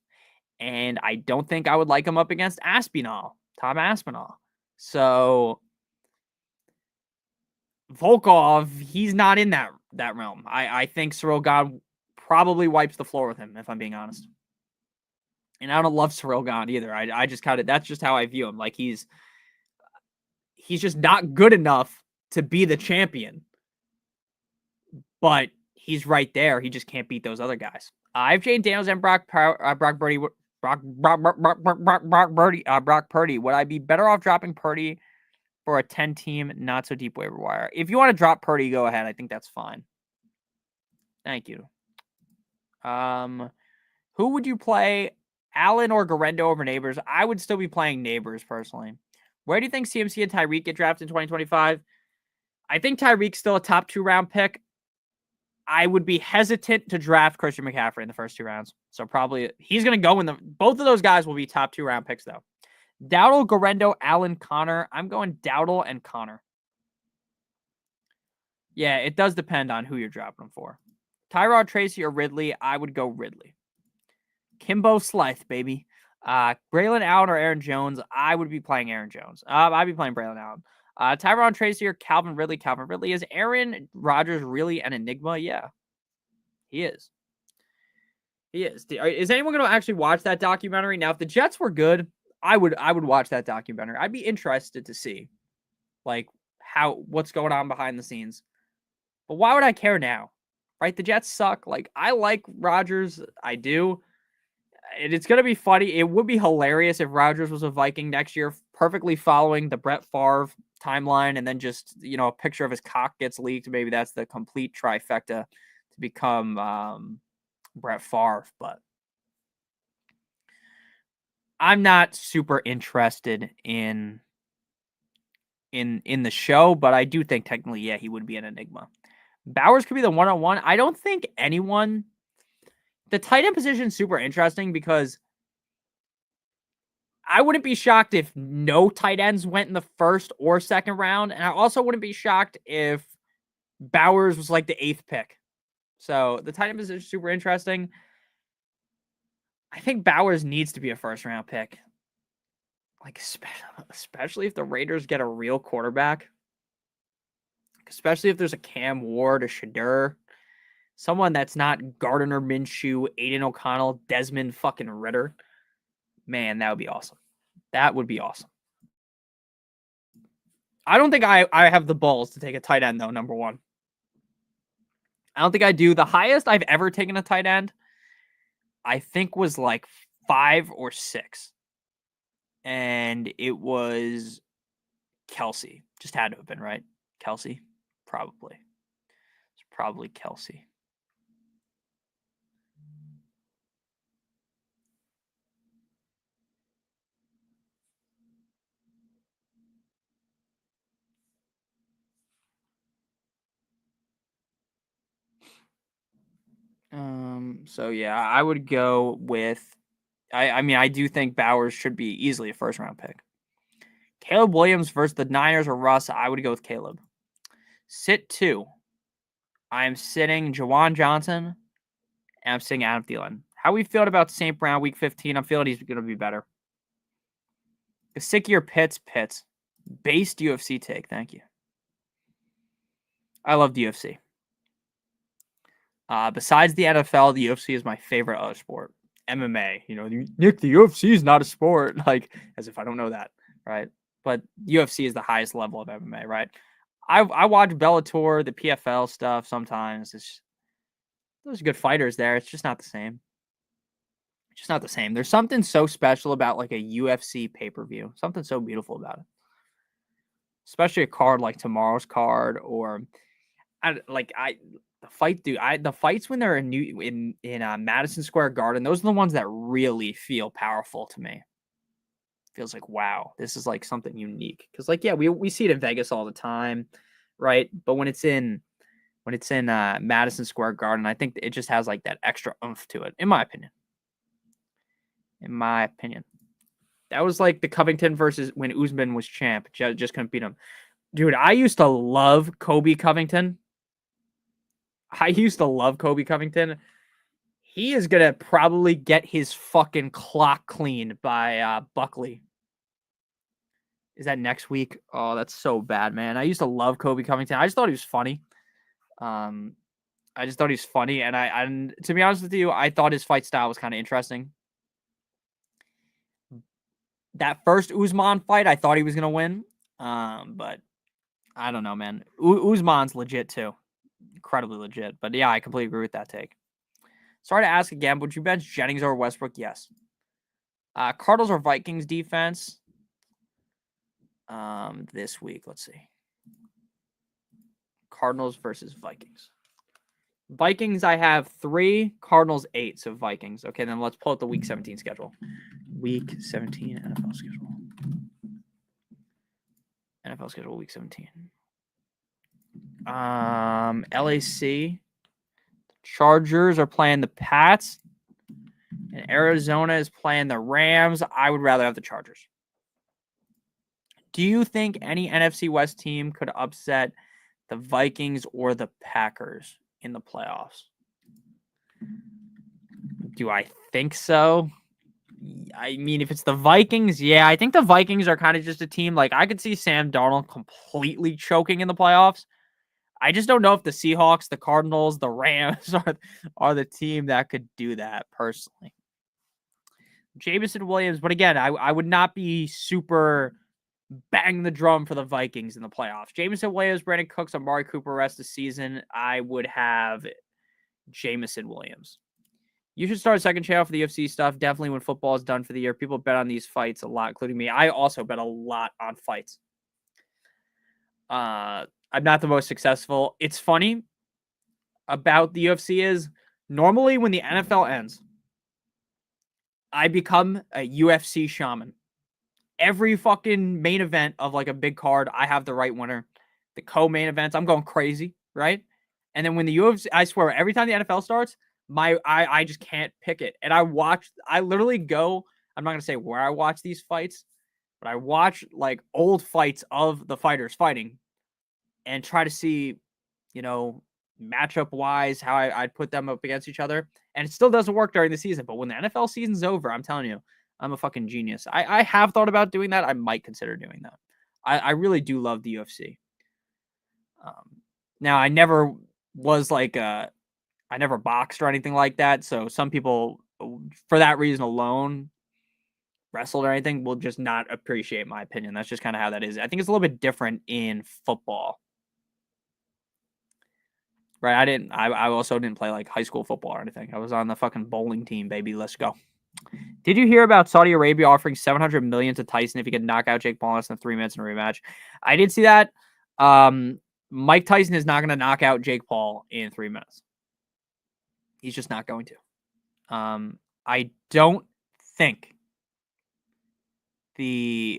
and I don't think I would like him up against Tom Aspinall. So Volkov, he's not in that realm. I think Cyril Gane probably wipes the floor with him, if I'm being honest. And I don't love Cyril Gane either. I just kind of, that's just how I view him. Like he's just not good enough to be the champion. But he's right there. He just can't beat those other guys. I have Jane Daniels and Brock Purdy. Brock Purdy. Would I be better off dropping Purdy for a 10-team, not so deep waiver wire? If you want to drop Purdy, go ahead. I think that's fine. Thank you. Who would you play, Allen or Garendo over Neighbors? I would still be playing Neighbors personally. Where do you think CMC and Tyreek get drafted in 2025? I think Tyreek's still a top 2-round pick. I would be hesitant to draft Christian McCaffrey in the first 2 rounds. So probably he's going to go in both of those guys will be top 2-round picks though. Dowdle, Garendo, Allen, Connor. I'm going Dowdle and Connor. Yeah, it does depend on who you're dropping them for. Tyrod Tracy or Ridley, I would go Ridley. Kimbo Slythe, baby. Braylon Allen or Aaron Jones, I would be playing Aaron Jones. I'd be playing Braylon Allen. Tyron Tracy or Calvin Ridley. Calvin Ridley. Is Aaron Rodgers really an enigma? Yeah, he is. He is. Is anyone going to actually watch that documentary? Now, if the Jets were good, I would watch that documentary. I'd be interested to see, like, what's going on behind the scenes. But why would I care now? Right? The Jets suck. Like, I like Rodgers. I do. And it's going to be funny. It would be hilarious if Rodgers was a Viking next year, perfectly following the Brett Favre timeline, and then just, a picture of his cock gets leaked. Maybe that's the complete trifecta to become Brett Favre. But I'm not super interested in the show, but I do think technically, yeah, he would be an enigma. Bowers could be the one-on-one. I don't think anyone... The tight end position is super interesting because I wouldn't be shocked if no tight ends went in the first or second round. And I also wouldn't be shocked if Bowers was like the 8th pick. So the tight end position is super interesting. I think Bowers needs to be a first-round pick. Like, especially if the Raiders get a real quarterback. Especially if there's a Cam Ward, a Shadur. Someone that's not Gardner Minshew, Aiden O'Connell, Desmond fucking Ritter. Man, that would be awesome. That would be awesome. I don't think I have the balls to take a tight end, though, number one. I don't think I do. The highest I've ever taken a tight end, I think, was like 5 or 6. And it was Kelsey. Just had to have been, right? Kelsey? Probably. It's probably Kelsey. So yeah, I would go with I mean, I do think Bowers should be easily a first-round pick. Caleb Williams versus the Niners or Russ, I would go with Caleb. Sit 2. I'm sitting Jawan Johnson, and I'm sitting Adam Thielen. How we feel about St. Brown week 15? I'm feeling he's going to be better. Gesicki or Pitts? Based UFC take, thank you. I love the UFC. Besides the NFL, the UFC is my favorite other sport. MMA, Nick, the UFC is not a sport. Like, as if I don't know that, right? But UFC is the highest level of MMA, right? I watch Bellator, the PFL stuff sometimes. Those are good fighters there. It's just not the same. It's just not the same. There's something so special about like a UFC pay-per-view. Something so beautiful about it. Especially a card like tomorrow's card, or the fights when they're in Madison Square Garden, those are the ones that really feel powerful to me. Feels like, wow, this is like something unique. Because like, yeah, we see it in Vegas all the time, right? But when it's in Madison Square Garden, I think it just has like that extra oomph to it, in my opinion. That was like the Covington versus when Usman was champ. Just couldn't beat him. Dude, I used to love Kobe Covington. He is gonna probably get his fucking clock cleaned by Buckley. Is that next week? Oh, that's so bad, man. I used to love Kobe Covington. I just thought he was funny. Um, I just thought he was funny, and to be honest with you, I thought his fight style was kind of interesting. That first Usman fight, I thought he was gonna win, but I don't know, man. Usman's legit too, incredibly legit. But yeah, I completely agree with that take. Sorry to ask again, would you bench Jennings or Westbrook? Yes. Cardinals or Vikings defense? This week, let's see. Cardinals versus Vikings. Vikings, I have 3. Cardinals 8. So Vikings. Okay, then let's pull up the Week 17 schedule. Week 17 NFL schedule. NFL schedule Week 17. LAC. Chargers are playing the Pats. And Arizona is playing the Rams. I would rather have the Chargers. Do you think any NFC West team could upset the Vikings or the Packers in the playoffs? Do I think so? I mean, if it's the Vikings, yeah, I think the Vikings are kind of just a team. Like, I could see Sam Darnold completely choking in the playoffs. I just don't know if the Seahawks, the Cardinals, the Rams are the team that could do that personally. Jameson Williams, but again, I would not be super bang the drum for the Vikings in the playoffs. Jameson Williams, Brandon Cooks, Amari Cooper rest of the season. I would have Jameson Williams. You should start a second channel for the UFC stuff. Definitely when football is done for the year. People bet on these fights a lot, including me. I also bet a lot on fights. I'm not the most successful. It's funny about the UFC is normally when the NFL ends, I become a UFC shaman. Every fucking main event of like a big card, I have the right winner. The co-main events, I'm going crazy, right? And then when the UFC, I swear, every time the NFL starts, I just can't pick it. And I literally go, I'm not gonna say where I watch these fights, but I watch like old fights of the fighters fighting and try to see, matchup wise, how I'd put them up against each other. And it still doesn't work during the season. But when the NFL season's over, I'm telling you, I'm a fucking genius. I have thought about doing that. I might consider doing that. I really do love the UFC. Now, I never was like, I never boxed or anything like that. So some people, for that reason alone, wrestled or anything, will just not appreciate my opinion. That's just kind of how that is. I think it's a little bit different in football. Right, I also didn't play like high school football or anything. I was on the fucking bowling team, baby. Let's go. Did you hear about Saudi Arabia offering $700 million to Tyson if he could knock out Jake Paul in less than 3 minutes in a rematch? I did see that. Mike Tyson is not going to knock out Jake Paul in 3 minutes. He's just not going to. I don't think I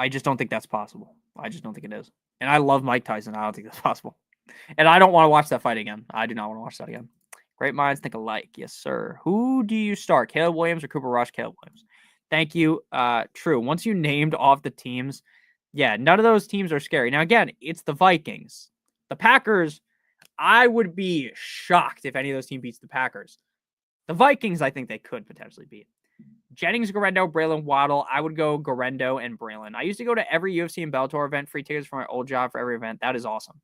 just don't think that's possible. I just don't think it is. And I love Mike Tyson. I don't think that's possible. And I don't want to watch that fight again. I do not want to watch that again. Great minds think alike. Yes, sir. Who do you start? Caleb Williams or Cooper Rush? Caleb Williams. Thank you. True. Once you named off the teams, yeah, none of those teams are scary. Now, again, it's the Vikings. The Packers, I would be shocked if any of those teams beats the Packers. The Vikings, I think they could potentially beat. Jennings, Garendo, Braylon, Waddle. I would go Garendo and Braylon. I used to go to every UFC and Bellator event, free tickets for my old job for every event. That is awesome.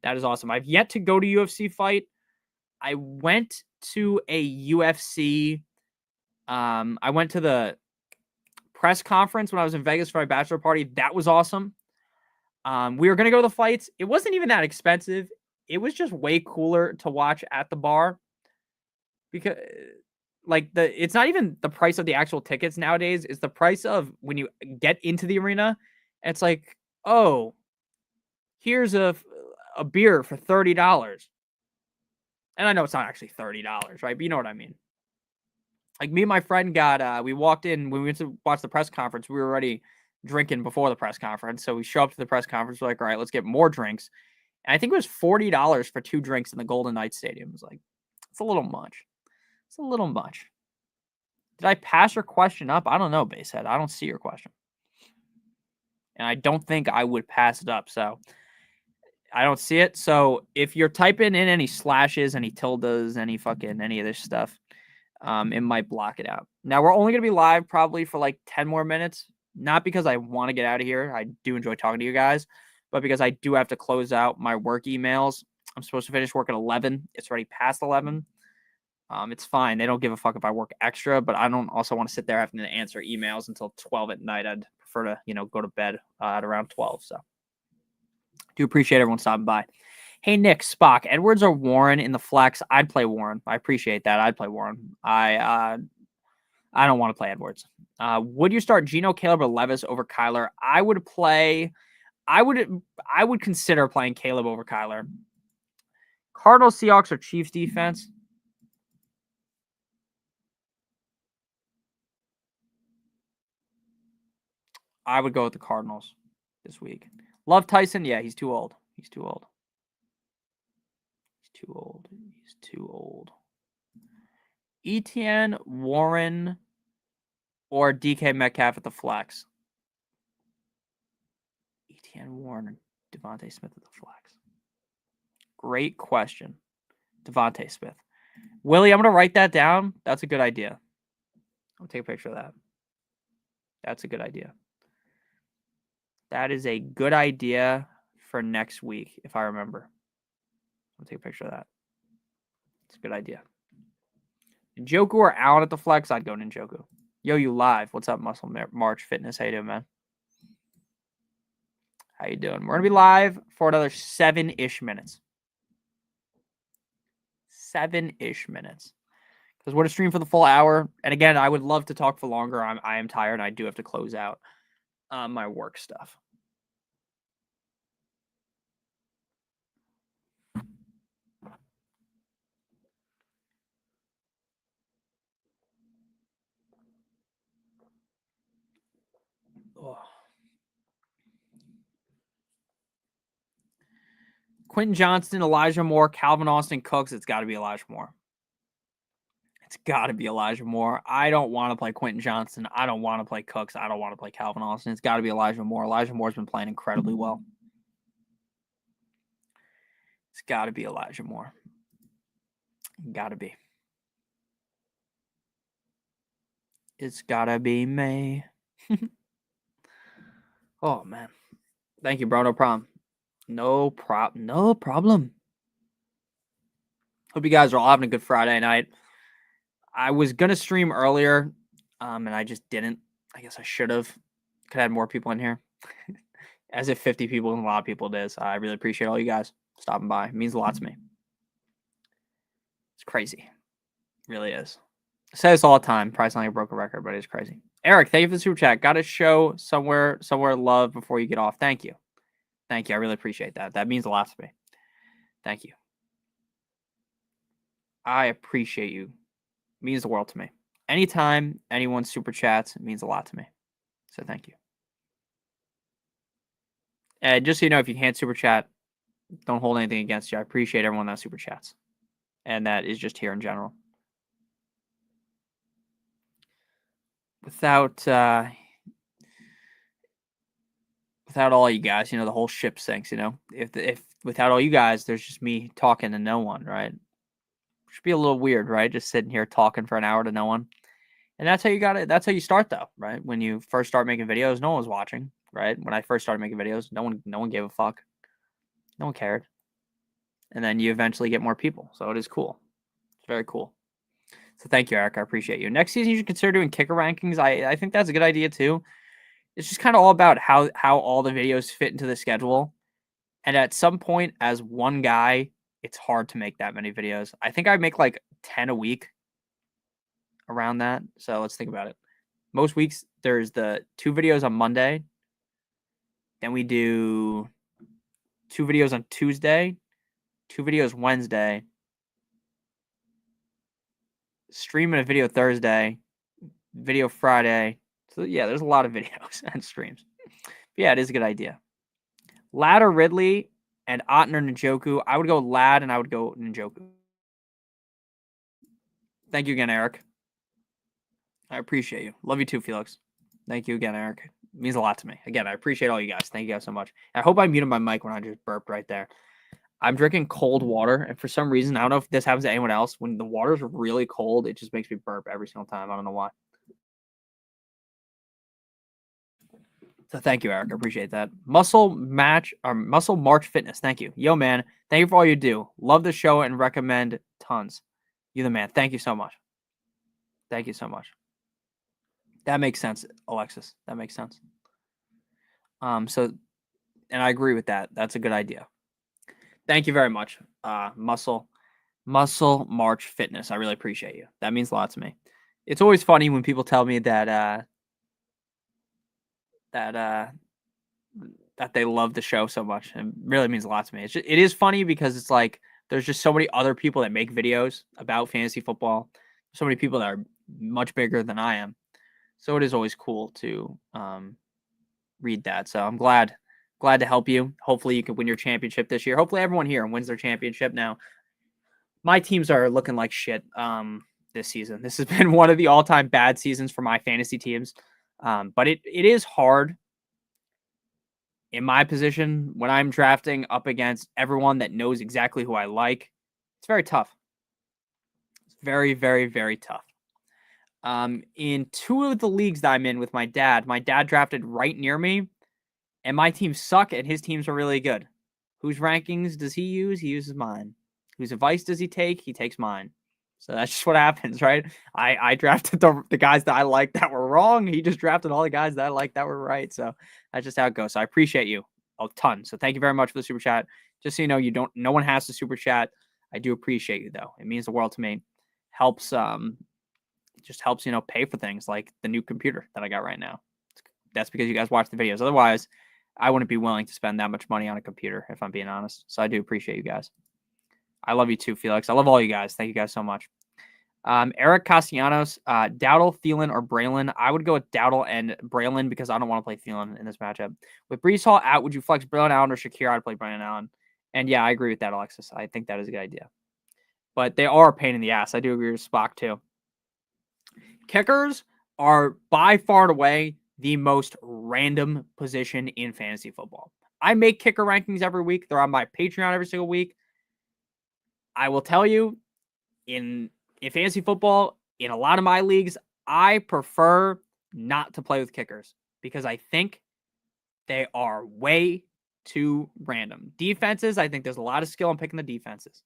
That is awesome. I've yet to go to UFC fight. I went to a UFC. I went to the press conference when I was in Vegas for my bachelor party. That was awesome. We were going to go to the fights. It wasn't even that expensive. It was just way cooler to watch at the bar because it's not even the price of the actual tickets nowadays. It's the price of when you get into the arena. It's like, oh, here's a beer for $30. And I know it's not actually $30, right? But you know what I mean. Like me and my friend we walked in when we went to watch the press conference. We were already drinking before the press conference. So we show up to the press conference. We're like, all right, let's get more drinks. And I think it was $40 for 2 drinks in the Golden Knights Stadium. It was like, it's a little much. It's a little much. Did I pass your question up? I don't know, Basehead. I don't see your question. and I don't think I would pass it up. So I don't see it. So if you're typing in any slashes, any tildes, any of this stuff, it might block it out. Now we're only gonna be live probably for like 10 more minutes. Not because I want to get out of here. I do enjoy talking to you guys, but because I do have to close out my work emails. I'm supposed to finish work at 11. It's already past 11. It's fine. They don't give a fuck if I work extra, but I don't also want to sit there having to answer emails until 12 at night. I'd prefer to, go to bed at around 12. So do appreciate everyone stopping by. Hey, Nick, Spock, Edwards or Warren in the flex? I'd play Warren. I appreciate that. I'd play Warren. I don't want to play Edwards. Would you start Geno, Caleb, or Levis over Kyler? I would consider playing Caleb over Kyler. Cardinals, Seahawks, or Chiefs defense? I would go with the Cardinals this week. Love Tyson? Yeah, he's too old. He's too old. He's too old. He's too old. Etienne, Warren, or DK Metcalf at the flex? Etienne, Warren, or Devontae Smith at the flex? Great question. Devontae Smith. Willie, I'm going to write that down. That's a good idea. I'll take a picture of that. That's a good idea. That is a good idea for next week, if I remember. I'll take a picture of that. It's a good idea. Njoku or Allen at the flex? I'd go Njoku. Yo, you live. What's up, Muscle March Fitness? How you doing, man? How you doing? We're going to be live for another 7-ish minutes. 7-ish minutes. Because we're going to stream for the full hour. And again, I would love to talk for longer. I am tired. I do have to close out my work stuff. Oh. Quentin Johnston, Elijah Moore, Calvin Austin, Cooks. It's got to be Elijah Moore. It's got to be Elijah Moore. I don't want to play Quentin Johnston. I don't want to play Cooks. I don't want to play Calvin Austin. It's got to be Elijah Moore. Elijah Moore's been playing incredibly well. It's got to be Elijah Moore. Got to be. It's got to be me. Oh, man. Thank you, bro. No problem. No problem. Hope you guys are all having a good Friday night. I was going to stream earlier, and I just didn't. I guess I should have. Could have had more people in here. As if 50 people and a lot of people it is. I really appreciate all you guys stopping by. It means a lot to me. It's crazy. It really is. I say this all the time. Probably sound like I broke a record, but it's crazy. Eric, thank you for the super chat. Got to show somewhere love before you get off. Thank you. Thank you. I really appreciate that. That means a lot to me. Thank you. I appreciate you. It means the world to me. Anytime anyone super chats, it means a lot to me. So thank you. And just so you know, if you can't super chat, don't hold anything against you. I appreciate everyone that super chats. And that is just here in general. Without all you guys, the whole ship sinks, If without all you guys, there's just me talking to no one, right? Should be a little weird, right? Just sitting here talking for an hour to no one. And that's how you got it. That's how you start though, right? When you first start making videos, no one was watching, right? When I first started making videos, no one gave a fuck. No one cared. And then you eventually get more people. So it is cool. It's very cool. So thank you, Eric. I appreciate you. Next season, you should consider doing kicker rankings. I think that's a good idea too. It's just kind of all about how all the videos fit into the schedule. And at some point, as one guy, it's hard to make that many videos. I think I make like 10 a week around that. So let's think about it. Most weeks, there's the 2 videos on Monday. Then we do 2 videos on Tuesday, 2 videos Wednesday, streaming a video Thursday, video Friday. So yeah, there's a lot of videos and streams. But yeah, it is a good idea. Ladd or Ridley and Otten or Njoku. I would go Ladd and I would go Njoku. Thank you again, Eric. I appreciate you. Love you too, Felix. Thank you again, Eric. It means a lot to me. Again, I appreciate all you guys. Thank you guys so much. I hope I muted my mic when I just burped right there. I'm drinking cold water, and for some reason, I don't know if this happens to anyone else. When the water's really cold, it just makes me burp every single time. I don't know why. So thank you, Eric. I appreciate that. Muscle March Fitness. Thank you. Yo, man. Thank you for all you do. Love the show and recommend tons. You're the man. Thank you so much. Thank you so much. That makes sense, Alexis. That makes sense. And I agree with that. That's a good idea. Thank you very much. Muscle March Fitness. I really appreciate you. That means a lot to me. It's always funny when people tell me that they love the show so much. It really means a lot to me. It is funny because it's like there's just so many other people that make videos about fantasy football. So many people that are much bigger than I am. So it is always cool to read that. So I'm glad to help you. Hopefully you can win your championship this year. Hopefully everyone here wins their championship. Now, my teams are looking like shit this season. This has been one of the all-time bad seasons for my fantasy teams. But it is hard in my position when I'm drafting up against everyone that knows exactly who I like. It's very tough. It's very, very, very tough. In two of the leagues that I'm in with my dad drafted right near me, and my teams suck, and his teams are really good. Whose rankings does he use? He uses mine. Whose advice does he take? He takes mine. So that's just what happens, right? I drafted the guys that I liked that were wrong. He just drafted all the guys that I liked that were right. So that's just how it goes. So I appreciate you a ton. So thank you very much for the super chat. Just so you know, no one has to super chat. I do appreciate you though. It means the world to me. Helps just helps, pay for things like the new computer that I got right now. That's because you guys watch the videos. Otherwise, I wouldn't be willing to spend that much money on a computer, if I'm being honest. So I do appreciate you guys. I love you too, Felix. I love all you guys. Thank you guys so much. Eric Castellanos, Dowdle, Thielen, or Braylon. I would go with Dowdle and Braylon because I don't want to play Thielen in this matchup. With Breece Hall out, would you flex Braylon Allen or Shakir? I'd play Braylon Allen. And yeah, I agree with that, Alexis. I think that is a good idea. But they are a pain in the ass. I do agree with Spock too. Kickers are by far and away the most random position in fantasy football. I make kicker rankings every week. They're on my Patreon every single week. I will tell you, in fantasy football, in a lot of my leagues, I prefer not to play with kickers because I think they are way too random. Defenses, I think there's a lot of skill in picking the defenses.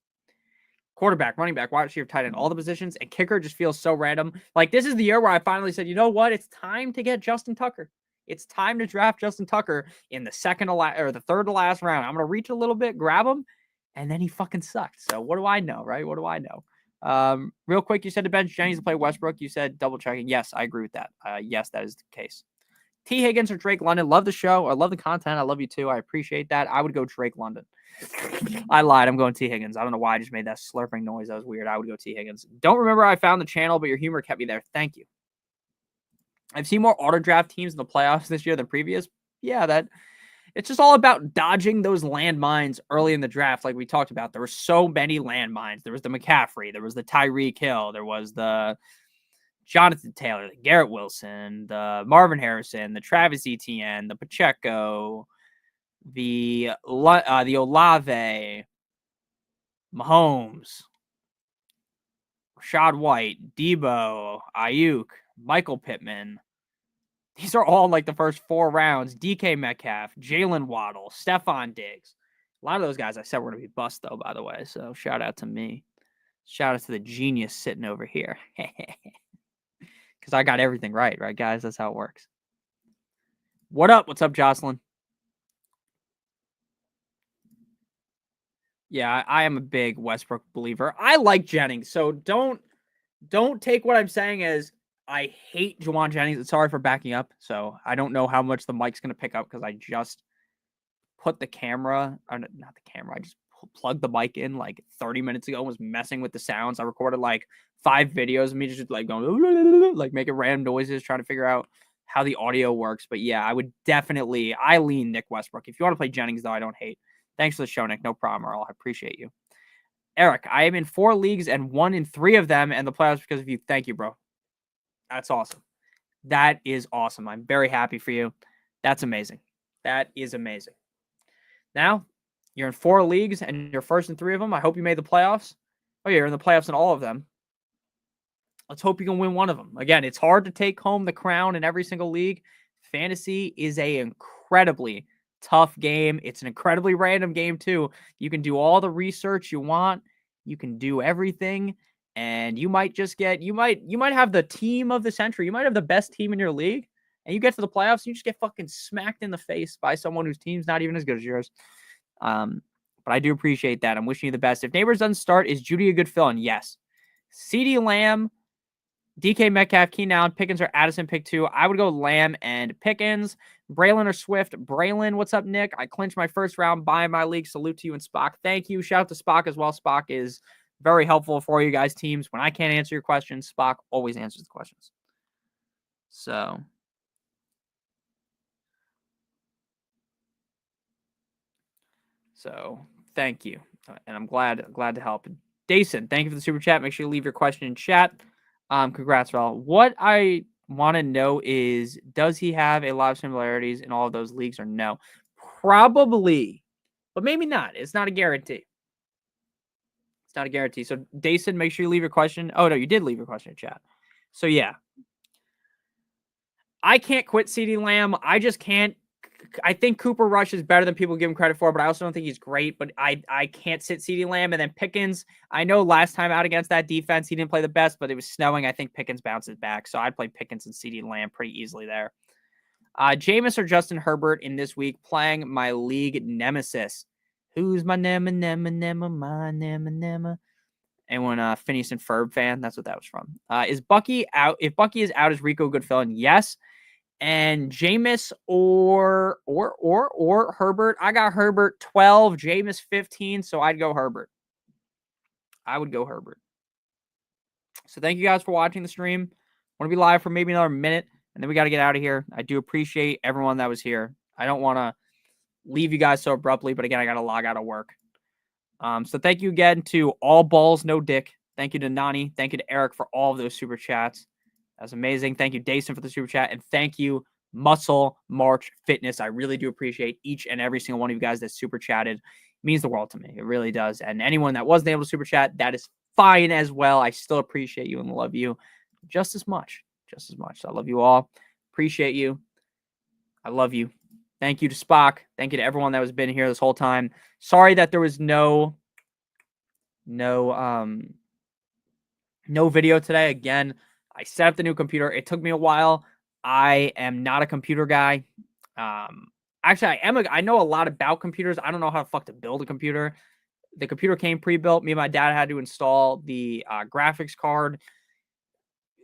Quarterback, running back, wide receiver, tight end, all the positions, and kicker just feels so random. Like, this is the year where I finally said, you know what? It's time to get Justin Tucker. It's time to draft Justin Tucker in the third to last round. I'm going to reach a little bit, grab him, and then he fucking sucked. So what do I know, right? What do I know? Real quick, you said to bench Jennings to play Westbrook. You said double checking. Yes, I agree with that. Yes, that is the case. T. Higgins or Drake London. Love the show. I love the content. I love you too. I appreciate that. I would go Drake London. I lied. I'm going T. Higgins. I don't know why I just made that slurping noise. That was weird. I would go T. Higgins. Don't remember I found the channel, but your humor kept me there. Thank you. I've seen more auto draft teams in the playoffs this year than previous. Yeah, it's just all about dodging those landmines early in the draft, like we talked about. There were so many landmines. There was the McCaffrey. There was the Tyreek Hill. There was the Jonathan Taylor, the Garrett Wilson, the Marvin Harrison, the Travis Etienne, the Pacheco, the Olave, Mahomes, Rashad White, Debo, Ayuk, Michael Pittman. These are all like the first 4 rounds. DK Metcalf, Jalen Waddle, Stephon Diggs. A lot of those guys I said were going to be bust, though, by the way. So shout out to me. Shout out to the genius sitting over here. Because I got everything right, guys? That's how it works. What up? What's up, Jocelyn? Yeah, I am a big Westbrook believer. I like Jennings, so don't take what I'm saying as I hate Juwan Jennings. Sorry for backing up. So I don't know how much the mic's going to pick up because I just put the camera, or not the camera, I just plugged the mic in like 30 minutes ago and was messing with the sounds. I recorded like 5 videos of me just like going, like making random noises, trying to figure out how the audio works. But yeah, I lean Nick Westbrook. If you want to play Jennings, though, I don't hate. Thanks for the show, Nick. No problem, Earl. I appreciate you. Eric, I am in 4 leagues and won in 3 of them and the playoffs because of you. Thank you, bro. That's awesome. That is awesome. I'm very happy for you. That's amazing. That is amazing. Now, you're in 4 leagues and you're first in 3 of them. I hope you made the playoffs. Oh, yeah, you're in the playoffs in all of them. Let's hope you can win one of them. Again, it's hard to take home the crown in every single league. Fantasy is a incredibly tough game. It's an incredibly random game too. You can do all the research you want. You can do everything, and you might just get you might have the team of the century. You might have the best team in your league, and you get to the playoffs and you just get fucking smacked in the face by someone whose team's not even as good as yours. But I do appreciate that. I'm wishing you the best. If Neighbors doesn't start, is Judy a good fill-in? Yes. CeeDee Lamb, DK Metcalf, Keenan Allen, Pickens, or Addison pick 2. I would go Lamb and Pickens. Braylon or Swift. Braylon, what's up, Nick? I clinched my first round bye in my league. Salute to you and Spock. Thank you. Shout out to Spock as well. Spock is very helpful for you guys' teams. When I can't answer your questions, Spock always answers the questions. So thank you. And I'm glad to help. Dason, thank you for the super chat. Make sure you leave your question in chat. Congrats, Val. What I want to know is, does he have a lot of similarities in all of those leagues or no? Probably, but maybe not. It's not a guarantee. It's not a guarantee. So, Dason, make sure you leave your question. Oh, no, you did leave your question in chat. So, yeah. I can't quit CeeDee Lamb. I just can't. I think Cooper Rush is better than people give him credit for, but I also don't think he's great. But I can't sit CeeDee Lamb. And then Pickens, I know last time out against that defense, he didn't play the best, but it was snowing. I think Pickens bounces back. So I'd play Pickens and CeeDee Lamb pretty easily there. Jameis or Justin Herbert in this week playing my league nemesis. Who's my nema? Anyone Phineas and Ferb fan? That's what that was from. Is Bucky out? If Bucky is out, is Rico a good fill-in? Yes. And Jameis or Herbert. I got Herbert 12, Jameis 15, so I'd go Herbert. I would go Herbert. So thank you guys for watching the stream. I want to be live for maybe another minute, and then we got to get out of here. I do appreciate everyone that was here. I don't want to leave you guys so abruptly, but again, I got to log out of work. So thank you again to All Balls No Dick. Thank you to Nani. Thank you to Eric for all of those super chats. That's amazing. Thank you, Dason, for the super chat. And thank you, Muscle March Fitness. I really do appreciate each and every single one of you guys that super chatted. It means the world to me. It really does. And anyone that wasn't able to super chat, that is fine as well. I still appreciate you and love you just as much. Just as much. So I love you all. Appreciate you. I love you. Thank you to Spock. Thank you to everyone that has been here this whole time. Sorry that there was no video today. Again, I set up the new computer. It took me a while. I am not a computer guy. Actually, I know a lot about computers. I don't know how the fuck to build a computer. The computer came pre-built. Me and my dad had to install the graphics card.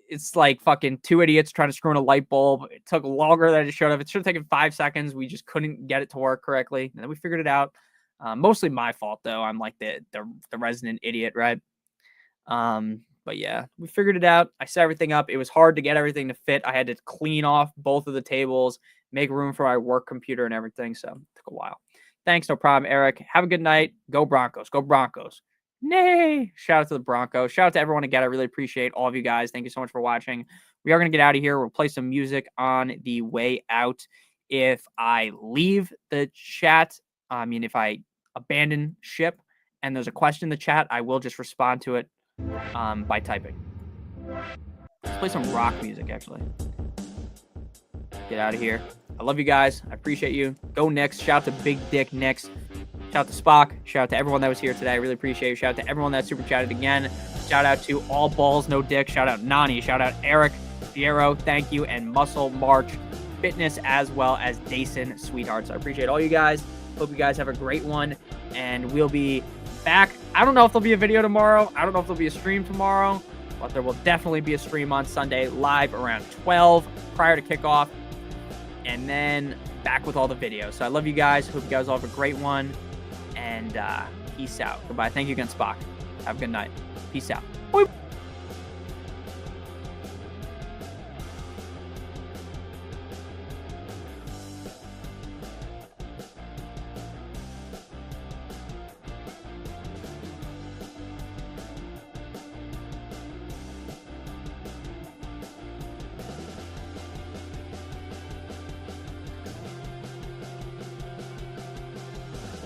It's like fucking 2 idiots trying to screw in a light bulb. It took longer than it should have. It should have taken 5 seconds. We just couldn't get it to work correctly. And then we figured it out. Mostly my fault, though. I'm like the resident idiot, right? But yeah, we figured it out. I set everything up. It was hard to get everything to fit. I had to clean off both of the tables, make room for my work computer and everything. So it took a while. Thanks. No problem, Eric. Have a good night. Go Broncos. Go Broncos. Nay. Shout out to the Broncos. Shout out to everyone again. I really appreciate all of you guys. Thank you so much for watching. We are going to get out of here. We'll play some music on the way out. If I leave the chat, if I abandon ship and there's a question in the chat, I will just respond to it by typing. Let's play some rock music, actually. Get out of here. I love you guys. I appreciate you. Go Knicks. Shout out to Big Dick Knicks. Shout out to Spock. Shout out to everyone that was here today. I really appreciate you. Shout out to everyone that super chatted again. Shout out to All Balls No Dick. Shout out Nani. Shout out Eric Fiero. Thank you. And Muscle March Fitness, as well as Dason Sweethearts. I appreciate all you guys. Hope you guys have a great one. And we'll be back. I don't know if there'll be a video tomorrow. I don't know if there'll be a stream tomorrow, but there will definitely be a stream on Sunday live around 12 prior to kickoff, and then back with all the videos. So I love you guys. Hope you guys all have a great one, and peace out. Goodbye. Thank you again, Spock. Have a good night. Peace out. Boop.